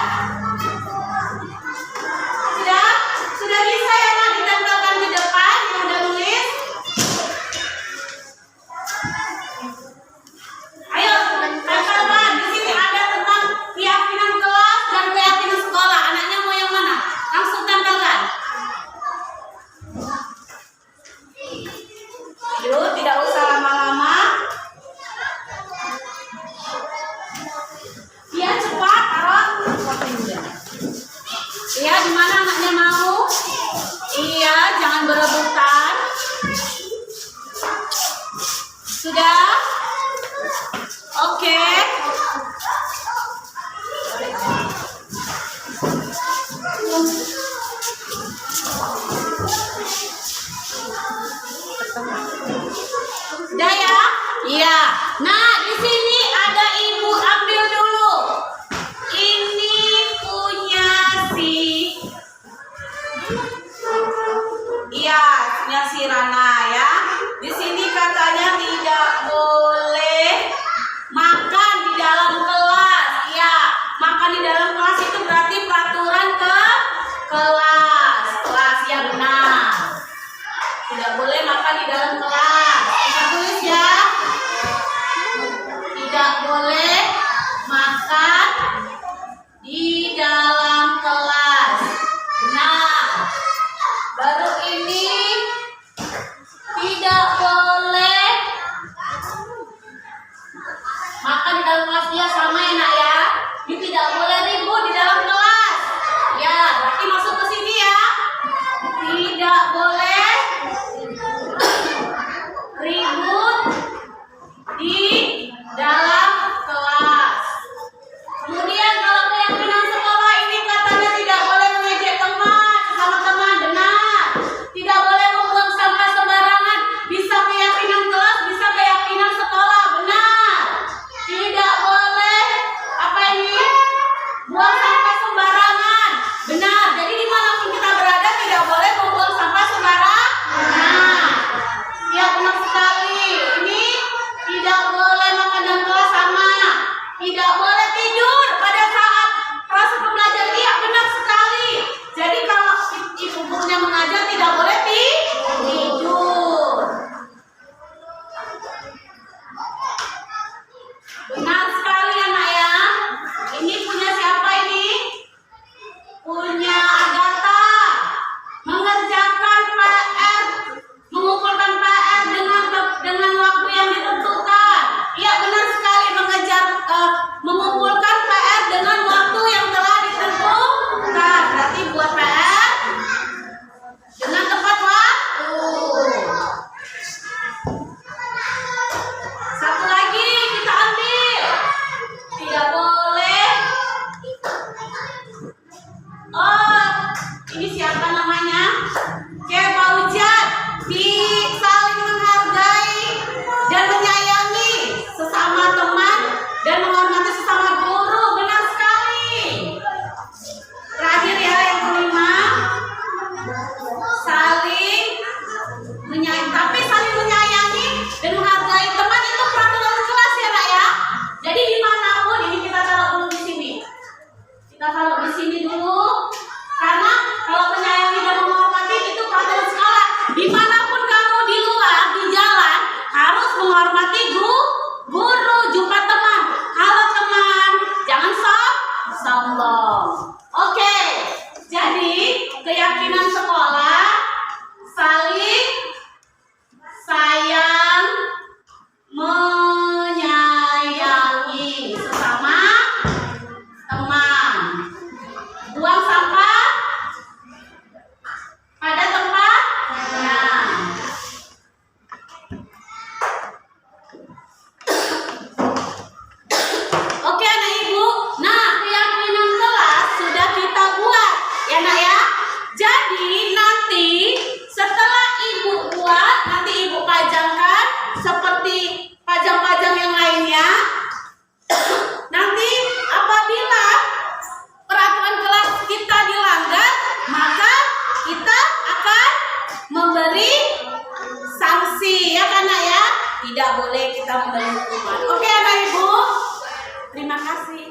Sudah? Sudah bisa ya, Nak, ditempelkan di depan yang udah nulis? Ayo, tempelkan. Di sini ada tentang keyakinan kelas dan keyakinan sekolah. Anaknya mau yang mana? Langsung tempelkan. Yuk, tidak usah lama-lama. Iya, cepat, taruh. Iya, di mana anaknya mau? Iya, jangan berebutan. Sudah? Oke. Sudah ya? Iya. Nah, di sini ada Ibu, ambil dulu. Ini punya si Rana ya. Di sini katanya tidak boleh makan di dalam kelas. Ya, makan di dalam kelas itu berarti peraturan ke kelas. Kelas ya, benar. Tidak boleh makan di dalam kelas. Kita tulis ya. Tidak boleh makan di dalam kelas. Benar. Baru ini tidak boleh makan di dalam kelas, dia sama ya, Nak ya. Ini tidak boleh ribut di dalam kelas. Ya, berarti masuk ke sini ya. Tidak boleh ribut di dalam kelas. Kemudian kalau keyakinan sekolah ini katanya tidak boleh mengejek teman, sama teman, benar. Tidak boleh membuang sampah sembarangan. Bisa keyakinan kelas, bisa keyakinan sekolah, benar. Tidak boleh apa ini? Buang sampah sembarangan, benar. Jadi dimanapun kita berada tidak boleh membuang sampah sembarangan. Ya, benar sekali. Ini tidak boleh makan dalam kelas, sama. Tidak boleh tidur pada saat proses pembelajaran. Iya, benar sekali. Jadi kalau ibu gurunya mengajar tidak boleh tidur. Benar sekali ya, Nak ya. Ini punya siapa ini? Punya Agatha. Mengerjakan PR, mengumpulkan PR dengan waktu yang ditentukan. Iya, benar sekali, mengumpulkan PR dengan waktu yang telah ditentukan. Berarti buat PR dengan tepat boleh kita memberi hukuman. Oke Bapak Ibu, terima kasih.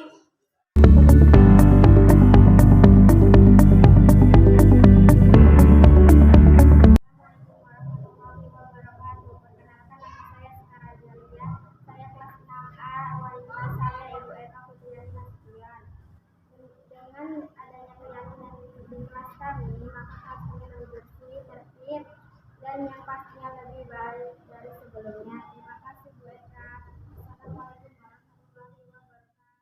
Saya kelas 6A, wali kelas saya Ibu Eka Putriani Nasution. Dengan adanya keyakinan di kelas kami, maka kelasnya lebih bersih, tertib, dan yang pastinya lebih baik dari sebelumnya. Terima kasih Bu Eka. Assalamualaikum warahmatullahi wabarakatuh.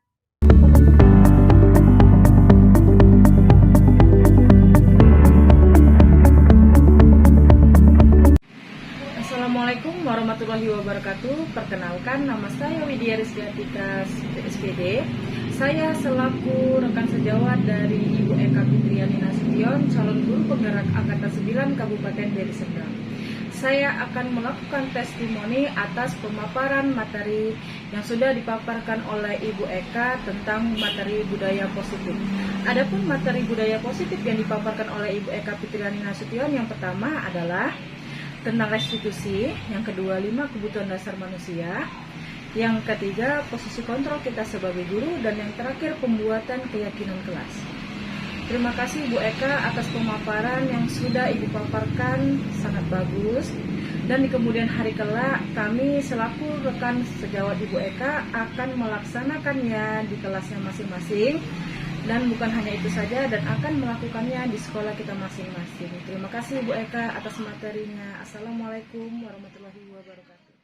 Assalamualaikum warahmatullahi wabarakatuh. Perkenalkan, nama saya Widya Rizkiatika SPD. Saya selaku rekan sejawat dari Ibu Eka Putriani Nasution, calon guru penggerak Angkatan 9 Kabupaten Deli Serdang. Saya akan melakukan testimoni atas pemaparan materi yang sudah dipaparkan oleh Ibu Eka tentang materi budaya positif. Adapun materi budaya positif yang dipaparkan oleh Ibu Eka Putriani Nasution, yang pertama adalah tentang restitusi, yang kedua 5 kebutuhan dasar manusia, yang ketiga posisi kontrol kita sebagai guru, dan yang terakhir pembuatan keyakinan kelas. Terima kasih Bu Eka atas pemaparan yang sudah Ibu paparkan, sangat bagus. Dan di kemudian hari kelak kami selaku rekan sejawat Ibu Eka akan melaksanakannya di kelasnya masing-masing. Dan bukan hanya itu saja, dan akan melakukannya di sekolah kita masing-masing. Terima kasih Bu Eka atas materinya. Assalamualaikum warahmatullahi wabarakatuh.